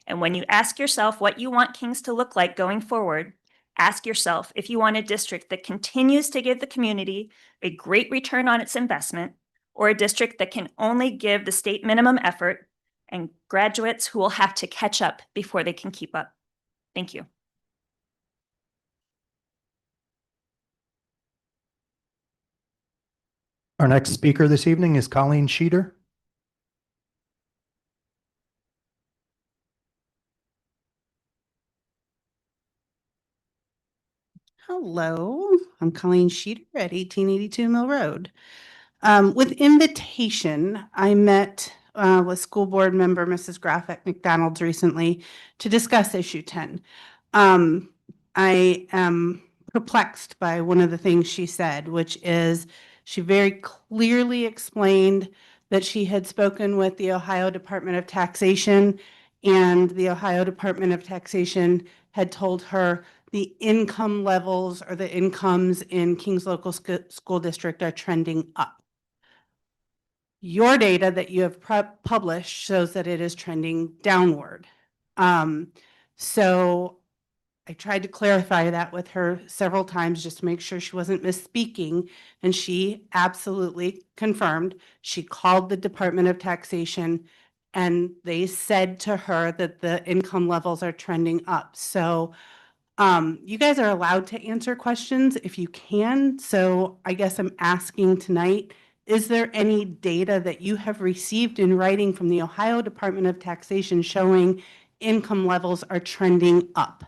And when you ask yourself what you want Kings to look like going forward, ask yourself if you want a district that continues to give the community a great return on its investment, or a district that can only give the state minimum effort and graduates who will have to catch up before they can keep up. Thank you. Our next speaker this evening is Colleen Sheeter. Hello, I'm Colleen Sheeter at 1882 Mill Road. With invitation, I met with school board member Mrs. Graff at McDonald's recently to discuss issue 10. I am perplexed by one of the things she said, which is she very clearly explained that she had spoken with the Ohio Department of Taxation, and the Ohio Department of Taxation had told her the income levels or the incomes in Kings Local School District are trending up. Your data that you have published shows that it is trending downward. So I tried to clarify that with her several times just to make sure she wasn't misspeaking, and she absolutely confirmed. She called the Department of Taxation and they said to her that the income levels are trending up. So you guys are allowed to answer questions if you can. So I guess I'm asking tonight, is there any data that you have received in writing from the Ohio Department of Taxation showing income levels are trending up?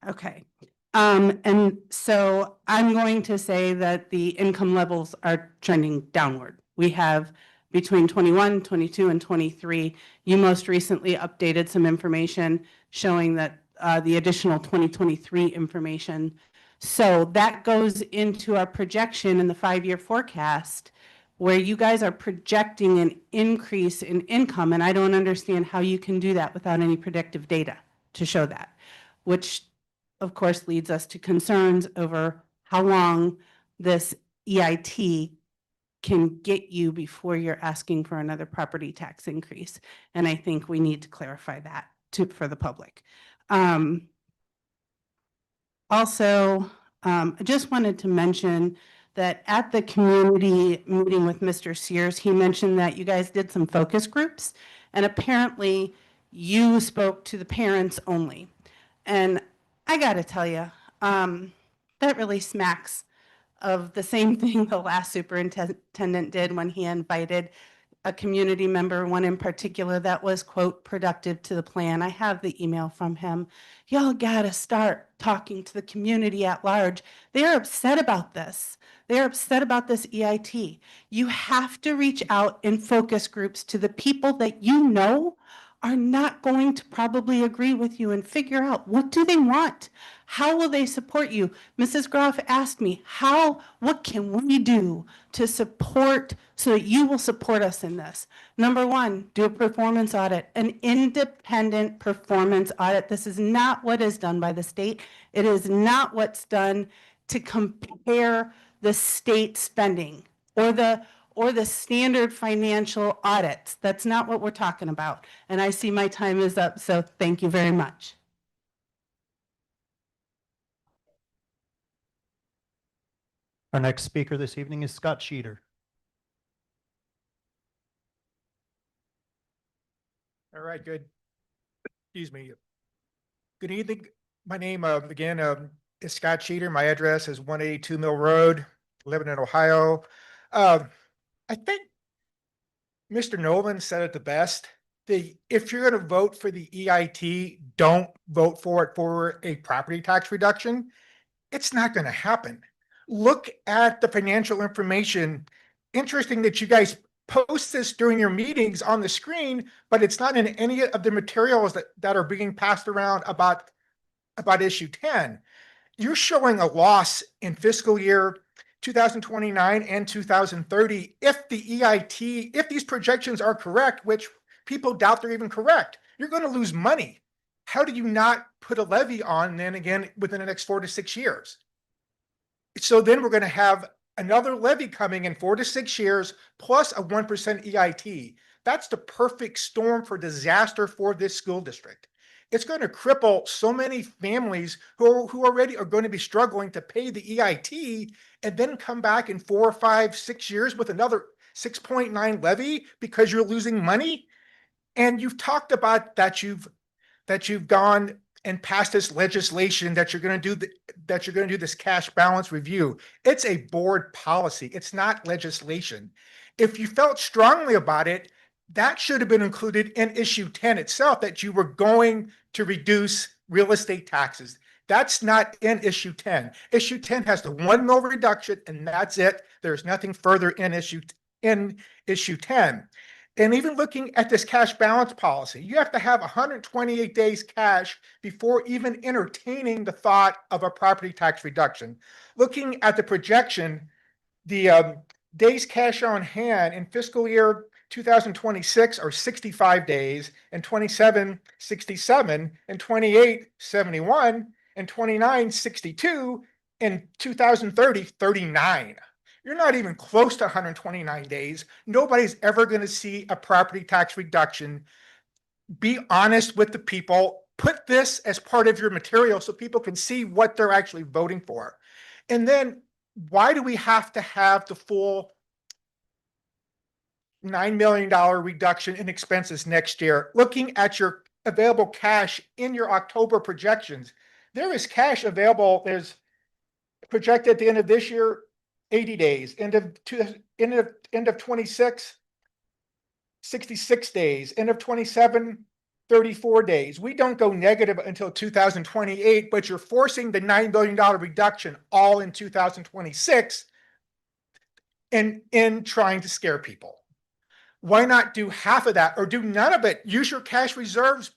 Okay. And so I'm going to say that the income levels are trending downward. We have between 21, 22, and 23, you most recently updated some information showing that the additional 2023 information. So that goes into our projection in the 5-year forecast where you guys are projecting an increase in income. And I don't understand how you can do that without any predictive data to show that, which of course leads us to concerns over how long this EIT can get you before you're asking for another property tax increase. And I think we need to clarify that for the public. Also, I just wanted to mention that at the community meeting with Mr. Sears, he mentioned that you guys did some focus groups, and apparently you spoke to the parents only. And I gotta tell you, that really smacks of the same thing the last superintendent did when he invited a community member, one in particular that was, quote, productive to the plan. I have the email from him. Y'all gotta start talking to the community at large. They're upset about this. They're upset about this EIT. You have to reach out in focus groups to the people that you know are not going to probably agree with you and figure out what do they want? How will they support you? Mrs. Groff asked me, what can we do to support so that you will support us in this? Number one, do a performance audit, an independent performance audit. This is not what is done by the state. It is not what's done to compare the state spending or the standard financial audits. That's not what we're talking about. And I see my time is up, so thank you very much. Our next speaker this evening is Scott Sheeter. All right, good. Excuse me. Good evening. My name again is Scott Sheeter. My address is 182 Mill Road, living in Ohio. I think Mr. Nolan said it the best. If you're going to vote for the EIT, don't vote for it for a property tax reduction. It's not going to happen. Look at the financial information. Interesting that you guys post this during your meetings on the screen, but it's not in any of the materials that are being passed around about issue 10. You're showing a loss in fiscal year 2029 and 2030 if the EIT, if these projections are correct, which people doubt they're even correct. you're going to lose money. How do you not put a levy on then again within the next 4 to 6 years? So then we're going to have another levy coming in 4 to 6 years plus a 1% EIT. That's the perfect storm for disaster for this school district. It's going to cripple so many families who already are going to be struggling to pay the EIT and then come back in 4 or 5, 6 years with another 6.9 levy because you're losing money. And you've talked about that you've gone and passed this legislation that you're going to do this cash balance review. It's a board policy. It's not legislation. If you felt strongly about it, that should have been included in issue 10 itself, that you were going to reduce real estate taxes. That's not in issue 10. Issue 10 has the 1 mil reduction and that's it. There's nothing further in issue 10. And even looking at this cash balance policy, you have to have 128 days cash before even entertaining the thought of a property tax reduction. Looking at the projection, the days cash on hand in fiscal year 2026 are 65 days, and 27, 67, and 28, 71, and 29, 62, and 2030, 39. You're not even close to 129 days. Nobody's ever going to see a property tax reduction. Be honest with the people. Put this as part of your material so people can see what they're actually voting for. And then why do we have to have the full $9 million reduction in expenses next year? Looking at your available cash in your October projections, there is cash available. There's projected at the end of this year, 80 days, end of 26, 66 days, end of 27, 34 days. We don't go negative until 2028, but you're forcing the $9 billion reduction all in 2026 and in trying to scare people. Why not do half of that or do none of it? Use your cash reserves.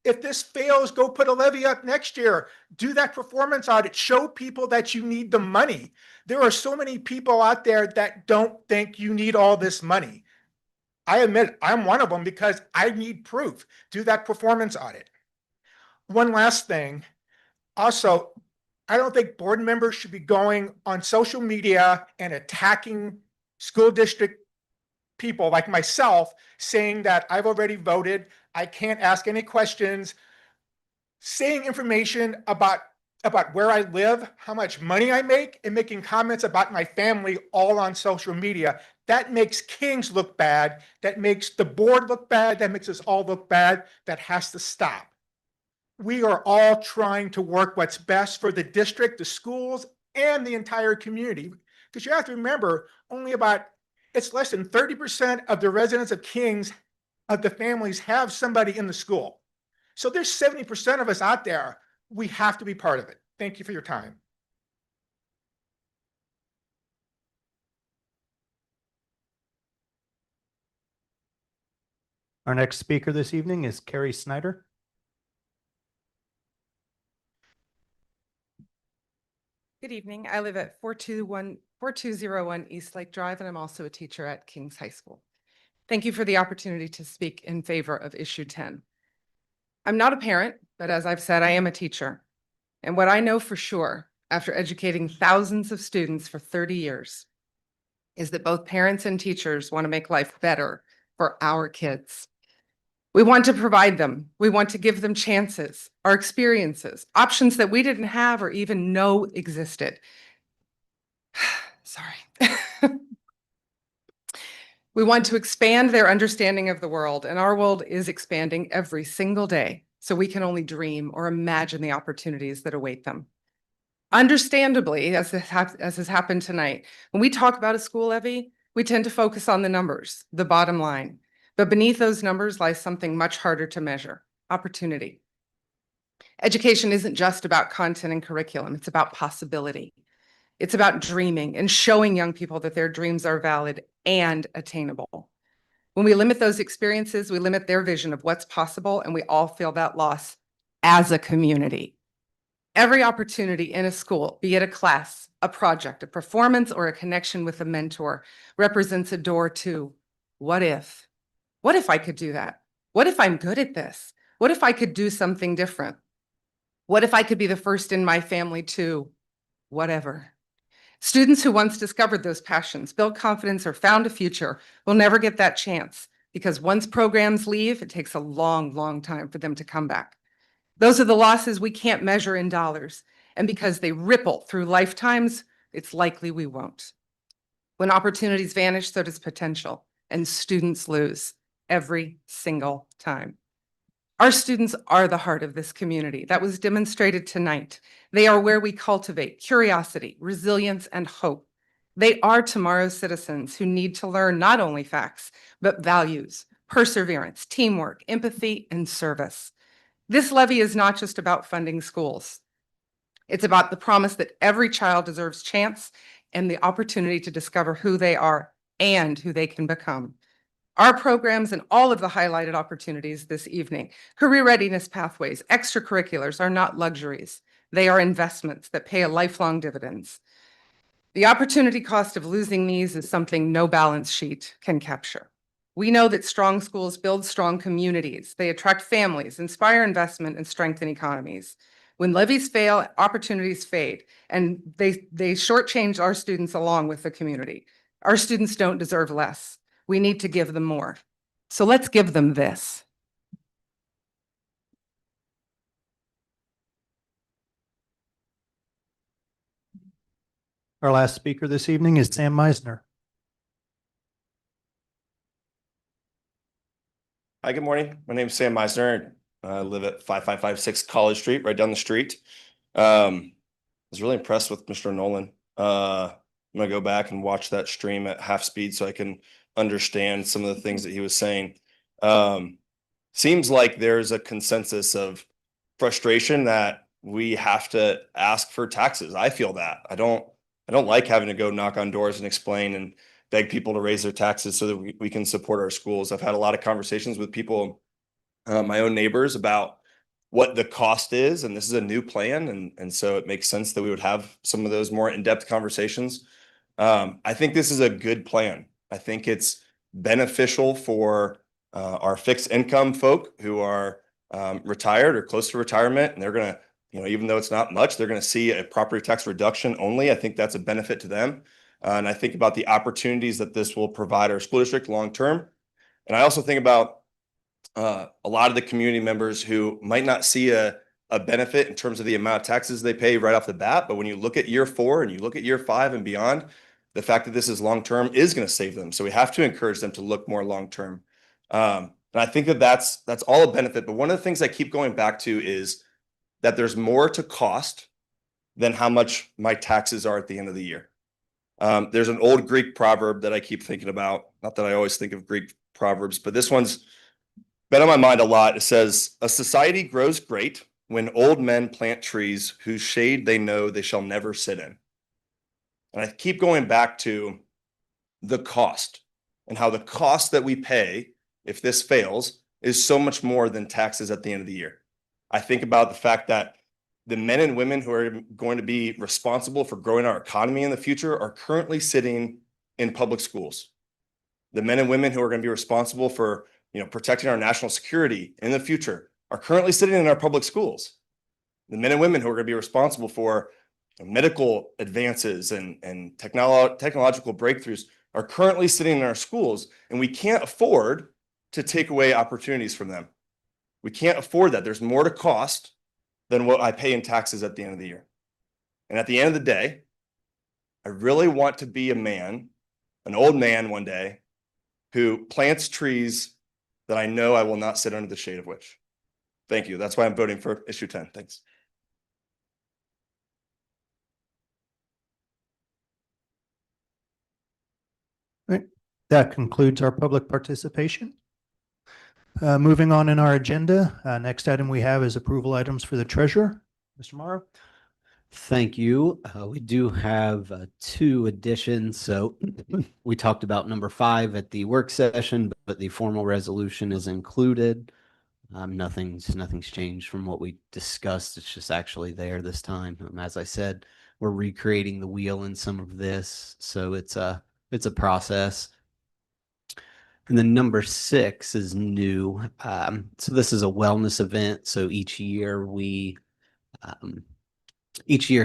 If this fails, go put a levy up next year. Do that performance audit. Show people that you need the money. There are so many people out there that don't think you need all this money. I admit I'm one of them because I need proof. Do that performance audit. One last thing. Also, I don't think board members should be going on social media and attacking school district people like myself, saying that I've already voted, I can't ask any questions, saying information about where I live, how much money I make, and making comments about my family all on social media. That makes Kings look bad. That makes the board look bad. That makes us all look bad. That has to stop. We are all trying to work what's best for the district, the schools, and the entire community. Because you have to remember, it's less than 30% of the residents of Kings, of the families, have somebody in the school. So there's 70% of us out there. We have to be part of it. Thank you for your time. Our next speaker this evening is Carrie Snyder. Good evening. I live at 4201 East Lake Drive, and I'm also a teacher at Kings High School. Thank you for the opportunity to speak in favor of issue 10. I'm not a parent, but as I've said, I am a teacher. And what I know for sure, after educating thousands of students for 30 years, is that both parents and teachers want to make life better for our kids. We want to provide them. We want to give them chances, our experiences, options that we didn't have or even know existed. Sorry. We want to expand their understanding of the world, and our world is expanding every single day, so we can only dream or imagine the opportunities that await them. Understandably, as has happened tonight, when we talk about a school levy, we tend to focus on the numbers, the bottom line. But beneath those numbers lies something much harder to measure: opportunity. Education isn't just about content and curriculum, it's about possibility. It's about dreaming and showing young people that their dreams are valid and attainable. When we limit those experiences, we limit their vision of what's possible, and we all feel that loss as a community. Every opportunity in a school, be it a class, a project, a performance, or a connection with a mentor, represents a door to what if? What if I could do that? What if I'm good at this? What if I could do something different? What if I could be the first in my family to whatever? Students who once discovered those passions, built confidence, or found a future will never get that chance because once programs leave, it takes a long, long time for them to come back. Those are the losses we can't measure in dollars. And because they ripple through lifetimes, it's likely we won't. When opportunities vanish, so does potential, and students lose every single time. Our students are the heart of this community. That was demonstrated tonight. They are where we cultivate curiosity, resilience, and hope. They are tomorrow's citizens who need to learn not only facts, but values, perseverance, teamwork, empathy, and service. This levy is not just about funding schools. It's about the promise that every child deserves chance and the opportunity to discover who they are and who they can become. Our programs and all of the highlighted opportunities this evening, career readiness pathways, extracurriculars are not luxuries. They are investments that pay a lifelong dividends. The opportunity cost of losing these is something no balance sheet can capture. We know that strong schools build strong communities. They attract families, inspire investment, and strengthen economies. When levies fail, opportunities fade, and they shortchange our students along with the community. Our students don't deserve less. We need to give them more. So let's give them this. Our last speaker this evening is Sam Meisner. Hi, good morning. My name is Sam Meisner. I live at 5556 College Street, right down the street. I was really impressed with Mr. Nolan. I'm gonna go back and watch that stream at half speed so I can understand some of the things that he was saying. Seems like there's a consensus of frustration that we have to ask for taxes. I feel that. I don't like having to go knock on doors and explain and beg people to raise their taxes so that we can support our schools. I've had a lot of conversations with people, my own neighbors, about what the cost is, and this is a new plan, and so it makes sense that we would have some of those more in-depth conversations. I think this is a good plan. I think it's beneficial for our fixed income folk who are retired or close to retirement, and they're gonna, even though it's not much, they're gonna see a property tax reduction only. I think that's a benefit to them. And I think about the opportunities that this will provide our school district long-term. And I also think about a lot of the community members who might not see a benefit in terms of the amount of taxes they pay right off the bat. But when you look at year 4 and you look at year 5 and beyond, the fact that this is long-term is going to save them. So we have to encourage them to look more long-term. And I think that that's all a benefit. But one of the things I keep going back to is that there's more to cost than how much my taxes are at the end of the year. There's an old Greek proverb that I keep thinking about. Not that I always think of Greek proverbs, but this one's been on my mind a lot. It says, "A society grows great when old men plant trees whose shade they know they shall never sit in." And I keep going back to the cost and how the cost that we pay if this fails is so much more than taxes at the end of the year. I think about the fact that the men and women who are going to be responsible for growing our economy in the future are currently sitting in public schools. The men and women who are going to be responsible for, protecting our national security in the future are currently sitting in our public schools. The men and women who are going to be responsible for medical advances and technological breakthroughs are currently sitting in our schools, and we can't afford to take away opportunities from them. We can't afford that. There's more to cost than what I pay in taxes at the end of the year. And at the end of the day, I really want to be a man, an old man one day, who plants trees that I know I will not sit under the shade of which. Thank you. That's why I'm voting for issue 10. Thanks. Right. That concludes our public participation. Moving on in our agenda, next item we have is approval items for the treasurer. Mr. Morrow. Thank you. We do have 2 additions. So we talked about number 5 at the work session, but the formal resolution is included. Nothing's changed from what we discussed. It's just actually there this time. As I said, we're recreating the wheel in some of this, so it's a process. And then number 6 is new. So this is a wellness event. So each year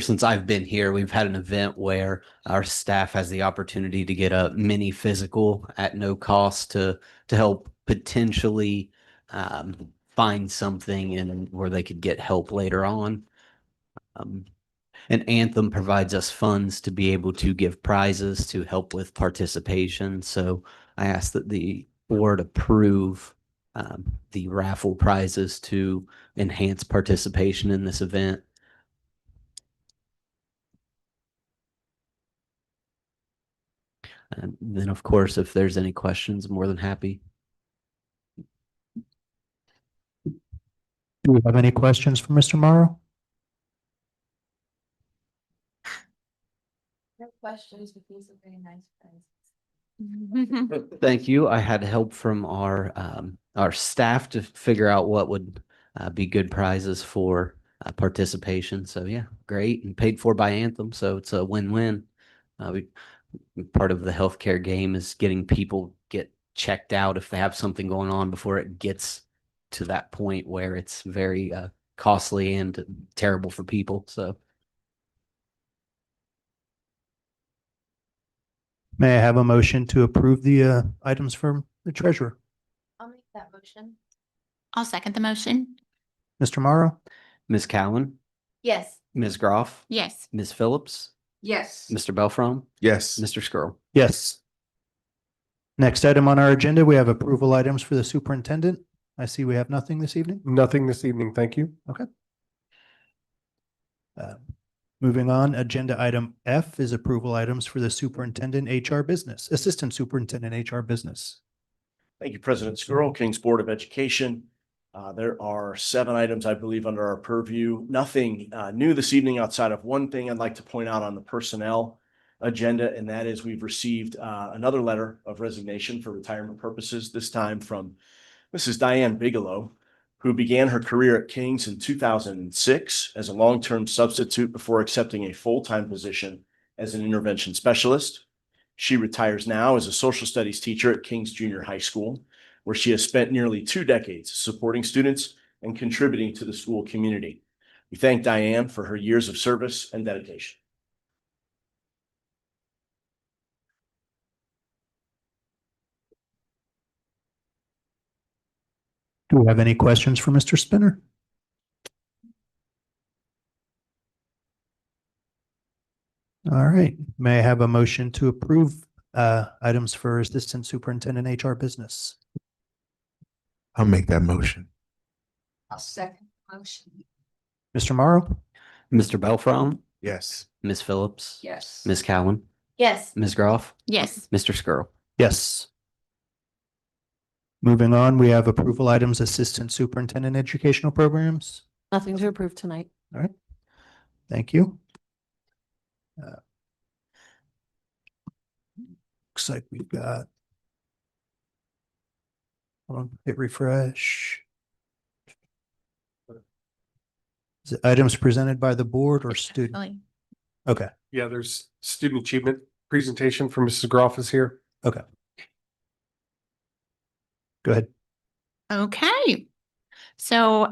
since I've been here, we've had an event where our staff has the opportunity to get a mini physical at no cost to help potentially find something and where they could get help later on. And Anthem provides us funds to be able to give prizes to help with participation. So I ask that the board approve the raffle prizes to enhance participation in this event. And then, of course, if there's any questions, I'm more than happy. Do we have any questions for Mr. Morrow? No questions, but these are very nice Thank you. I had help from our staff to figure out what would be good prizes for participation. So yeah, great, and paid for by Anthem. So it's a win-win. Part of the healthcare game is getting people get checked out if they have something going on before it gets to that point where it's very costly and terrible for people. So May I have a motion to approve the items from the treasurer? I'll make that motion. I'll second the motion. Mr. Morrow? Ms. Cowan, Yes. Ms. Groff, Yes. Ms. Phillips, Yes. Mr. Belfrom, Yes. Mr. Skrull. Yes. Next item on our agenda, we have approval items for the superintendent. I see we have nothing this evening. Nothing this evening. Thank you. Okay. Moving on, agenda item F is approval items for the superintendent HR business, assistant superintendent HR business. Thank you, President Skrull, Kings Board of Education. There are 7 items, I believe, under our purview. Nothing new this evening outside of one thing I'd like to point out on the personnel agenda, and that is we've received another letter of resignation for retirement purposes, this time from Mrs. Diane Bigelow, who began her career at Kings in 2006 as a long-term substitute before accepting a full-time position as an intervention specialist. She retires now as a social studies teacher at Kings Junior High School, where she has spent nearly 2 decades supporting students and contributing to the school community. We thank Diane for her years of service and dedication. Do we have any questions for Mr. Spinner? All right, may I have a motion to approve items for assistant superintendent HR business? I'll make that motion. I'll second the motion. Mr. Morrow? Mr. Belfrom, Yes. Ms. Phillips, Yes. Ms. Cowan, Yes. Ms. Groff, Yes. Mr. Skrull. Yes. Moving on, we have approval items, assistant superintendent educational programs. Nothing to approve tonight. All right. Thank you. Looks like we've got. Hold on, hit refresh. Is it items presented by the board or student? Really. Okay, Yeah, there's student achievement presentation from Mrs. Groff is here. okay. Go ahead. Okay. So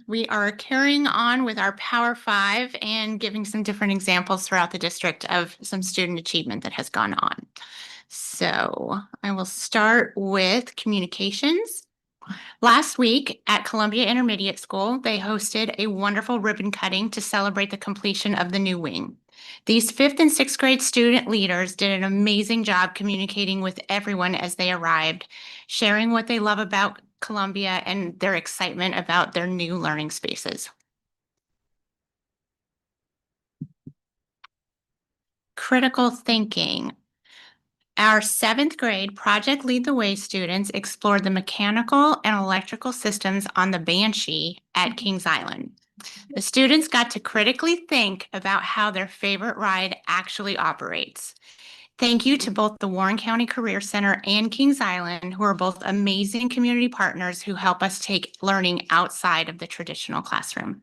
we are carrying on with our Power 5 and giving some different examples throughout the district of some student achievement that has gone on. So I will start with communications. Last week at Columbia Intermediate School, they hosted a wonderful ribbon cutting to celebrate the completion of the new wing. These 5th and 6th grade student leaders did an amazing job communicating with everyone as they arrived, sharing what they love about Columbia and their excitement about their new learning spaces. Critical thinking. Our 7th grade Project Lead the Way students explored the mechanical and electrical systems on the Banshee at Kings Island. The students got to critically think about how their favorite ride actually operates. Thank you to both the Warren County Career Center and Kings Island, who are both amazing community partners who help us take learning outside of the traditional classroom.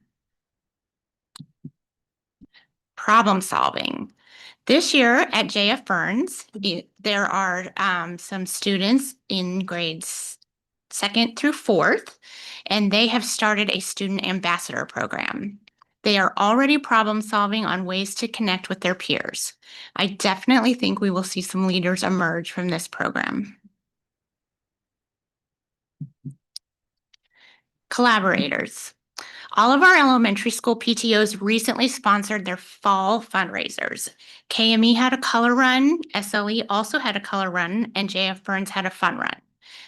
Problem solving. This year at JF Burns, there are some students in grades 2nd through 4th, and they have started a student ambassador program. They are already problem solving on ways to connect with their peers. I definitely think we will see some leaders emerge from this program. Collaborators. All of our elementary school PTOs recently sponsored their fall fundraisers. KME had a color run, SLE also had a color run, and JF Burns had a fun run.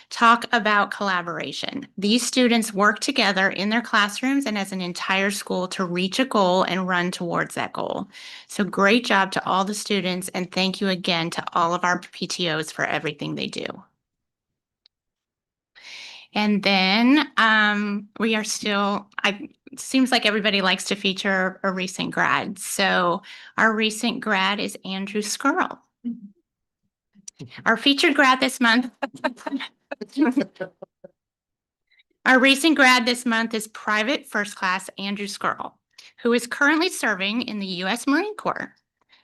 Talk about collaboration. These students work together in their classrooms and as an entire school to reach a goal and run towards that goal. So great job to all the students, and thank you again to all of our PTOs for everything they do. And then we are still, it seems like everybody likes to feature a recent grad. So our recent grad is Andrew Skrull. Our featured grad this month. Our recent grad this month is Private First Class Andrew Skrull, who is currently serving in the U.S. Marine Corps.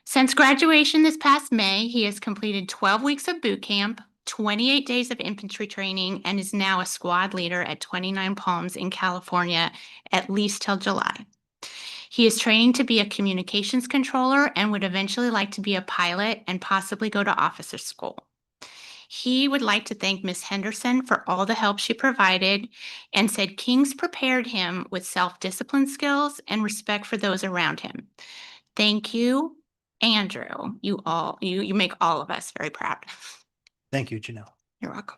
Since graduation this past May, he has completed 12 weeks of boot camp, 28 days of infantry training, and is now a squad leader at 29 Palms in California, at least till July. He is training to be a communications controller and would eventually like to be a pilot and possibly go to officer school. He would like to thank Ms. Henderson for all the help she provided and said King's prepared him with self-discipline skills and respect for those around him. Thank you, Andrew. You make all of us very proud. Thank you, Janelle. You're welcome.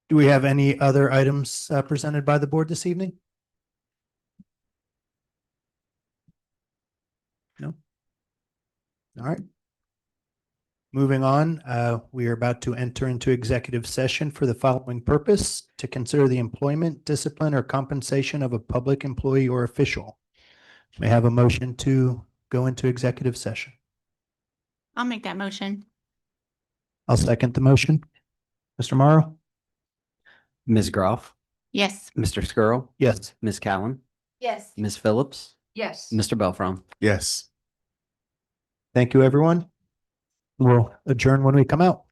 Do we have any other items presented by the board this evening? No? All right. Moving on, we are about to enter into executive session for the following purpose: to consider the employment, discipline, or compensation of a public employee or official. May I have a motion to go into executive session? I'll make that motion. I'll second the motion. Mr. Morrow? Ms. Groff, Yes. Mr. Skrull, Yes. Ms. Cowan, Yes. Ms. Phillips, Yes. Mr. Belfrom. Yes. Thank you, everyone. We'll adjourn when we come out.